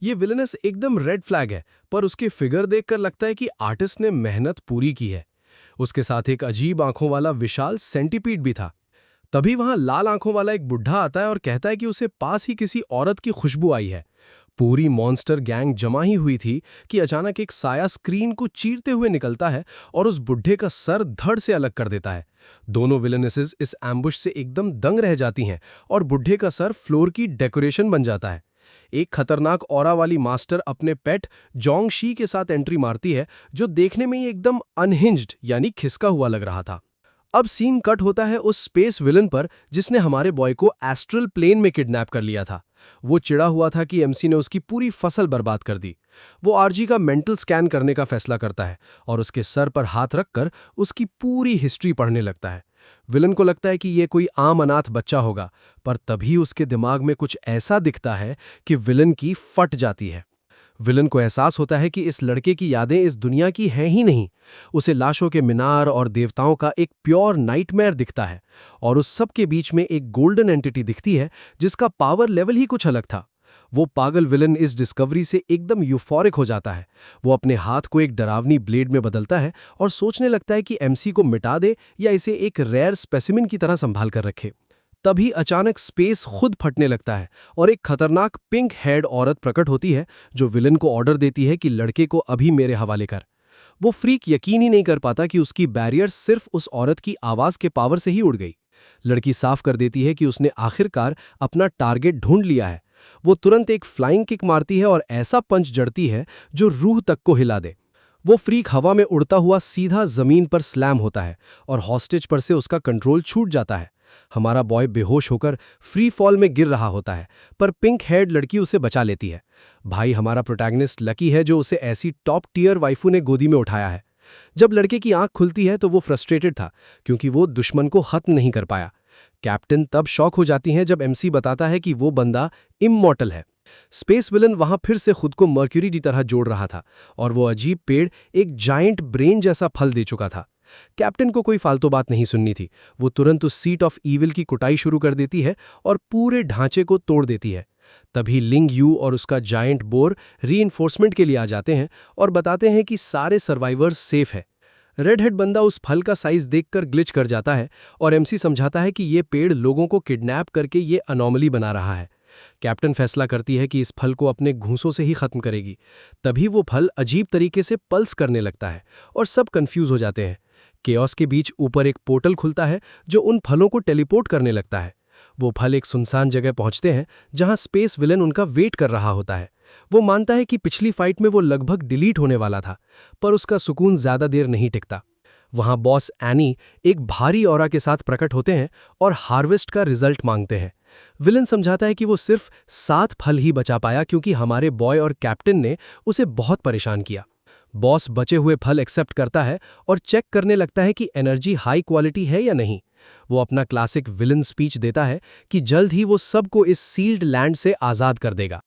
ये विलनस एकदम रेड फ्लैग है, पर उसके फिगर देखकर लगता है कि आर्टिस्ट ने मेहनत पूरी की है। उसके साथ एक अजीब आंखों वाला विशाल सेंटीपीड भी था। तभी वहां लाल आंखों वाला एक बुढ़ा आता है और कहता है कि उसे पास ही किसी औरत की खुशबू आई है। पूरी मॉन्स्टर गैंग जमा ही हुई थी कि अचानक एक साया स्क्रीन को चीरते हुए निकलता है और उस बुढ़े का सर धड़ से अलग कर देता है। दोनों विलनेसेस इस एम्बुश से एकदम दंग रह जाती हैं और बुढ़े का सर फ्लोर की डेकोरेशन बन जाता है। एक खतरनाक ऑरा वाली मास्टर अपने पेट जोंग शी के साथ एंट्री मारती है, जो देखने में ही एकदम अनहिंज्ड यानी खिसका हुआ लग रहा था। अब सीन कट होता है उस स्पेस विलन पर जिसने हमारे बॉय को एस्ट्रल प्लेन में किडनैप कर लिया था। वो चिढ़ा हुआ था कि एमसी ने उसकी पूरी फसल बर्बाद कर दी। वो आरजी का मेंटल स्कैन करने का फैसला करता है और उसके सर पर हाथ रखकर उसकी पूरी हिस्ट्री पढ़ने लगता है। विलन को लगता है कि ये कोई आम अनाथ बच्चा होगा, पर तभी उसके दिमाग में कुछ ऐसा दिखता है कि विलन की फट जाती है। विलन को एहसास होता है कि इस लड़के की यादें इस दुनिया की हैं ही नहीं। उसे लाशों के मीनार और देवताओं का एक प्योर नाइटमेयर दिखता है और उस सब के बीच में एक गोल्डन एंटिटी दिखती है जिसका पावर लेवल ही कुछ अलग था। वो पागल विलन इस डिस्कवरी से एकदम यूफोरिक हो जाता है। वो अपने हाथ को एक डरावनी ब्लेड में बदलता है और सोचने लगता है कि एमसी को मिटा दे या इसे एक रेयर स्पेसिमिन की तरह संभाल कर रखे। तभी अचानक स्पेस खुद फटने लगता है और एक खतरनाक पिंक हेड औरत प्रकट होती है जो विलन को ऑर्डर देती है कि लड़के को अभी मेरे हवाले कर। वो फ्रीक यकीन ही नहीं कर पाता कि उसकी बैरियर सिर्फ उस औरत की आवाज के पावर से ही उड़ गई। लड़की साफ कर देती है कि उसने आखिरकार अपना टारगेट ढूंढ लिया है। वो तुरंत एक फ्लाइंग किक मारती है और ऐसा पंच जड़ती है जो रूह तक को हिला दे। वो फ्रीक हवा में उड़ता हुआ सीधा जमीन पर स्लैम होता है और हॉस्टेज पर से उसका कंट्रोल छूट जाता है। हमारा बॉय बेहोश होकर फ्री फॉल में गिर रहा होता है, पर पिंक हेड लड़की उसे बचा लेती है। भाई हमारा प्रोटैगनिस्ट लकी है जो उसे ऐसी टॉप टियर वाइफू ने गोदी में उठाया है। जब लड़के की आंख खुलती है तो वो फ्रस्ट्रेटेड था क्योंकि वो दुश्मन को खत्म नहीं कर पाया। कैप्टन तब शॉक हो जाती हैं जब एमसी बताता है कि वो बंदा इममॉर्टल है। स्पेस विलन वहां फिर से खुद को मर्क्यूरी की तरह जोड़ रहा था और वो अजीब पेड़ एक जायंट ब्रेन जैसा फल दे चुका था। कैप्टन को कोई फालतू बात नहीं सुननी थी। वो तुरंत उस सीट ऑफ ईविल की कुटाई शुरू कर देती है और पूरे ढांचे को तोड़ देती है। तभी लिंग यू और उसका जायंट बोर रीइंफोर्समेंट के लिए आ जाते हैं और बताते हैं कि सारे सर्वाइवर्स सेफ है। रेड हेड बंदा उस फल का साइज देखकर ग्लिच कर जाता है और एमसी समझाता है कि ये पेड़ लोगों को किडनैप करके ये अनोमली बना रहा है। कैप्टन फैसला करती है कि इस फल को अपने घूंसों से ही खत्म करेगी। तभी वो फल अजीब तरीके से पल्स करने लगता है और सब कंफ्यूज हो जाते हैं। केओस के बीच ऊपर एक पोर्टल खुलता है जो उन फलों को टेलीपोर्ट करने लगता है। वो फल एक सुनसान जगह पहुंचते हैं जहां स्पेस विलन उनका वेट कर रहा होता है। वो मानता है कि पिछली फाइट में वो लगभग डिलीट होने वाला था, पर उसका सुकून ज्यादा देर नहीं टिकता। वहां बॉस एनी एक भारी ऑरा के साथ प्रकट होते हैं और हार्वेस्ट का रिजल्ट मांगते हैं। विलन समझाता है कि वो सिर्फ 7 फल ही बचा पाया क्योंकि हमारे बॉय और कैप्टन ने उसे बहुत परेशान किया। बॉस बचे हुए फल एक्सेप्ट करता है और चेक करने लगता है कि एनर्जी हाई क्वालिटी है या नहीं। वो अपना क्लासिक विलन स्पीच देता है कि जल्द ही वो सबको इस सील्ड लैंड से आज़ाद कर देगा।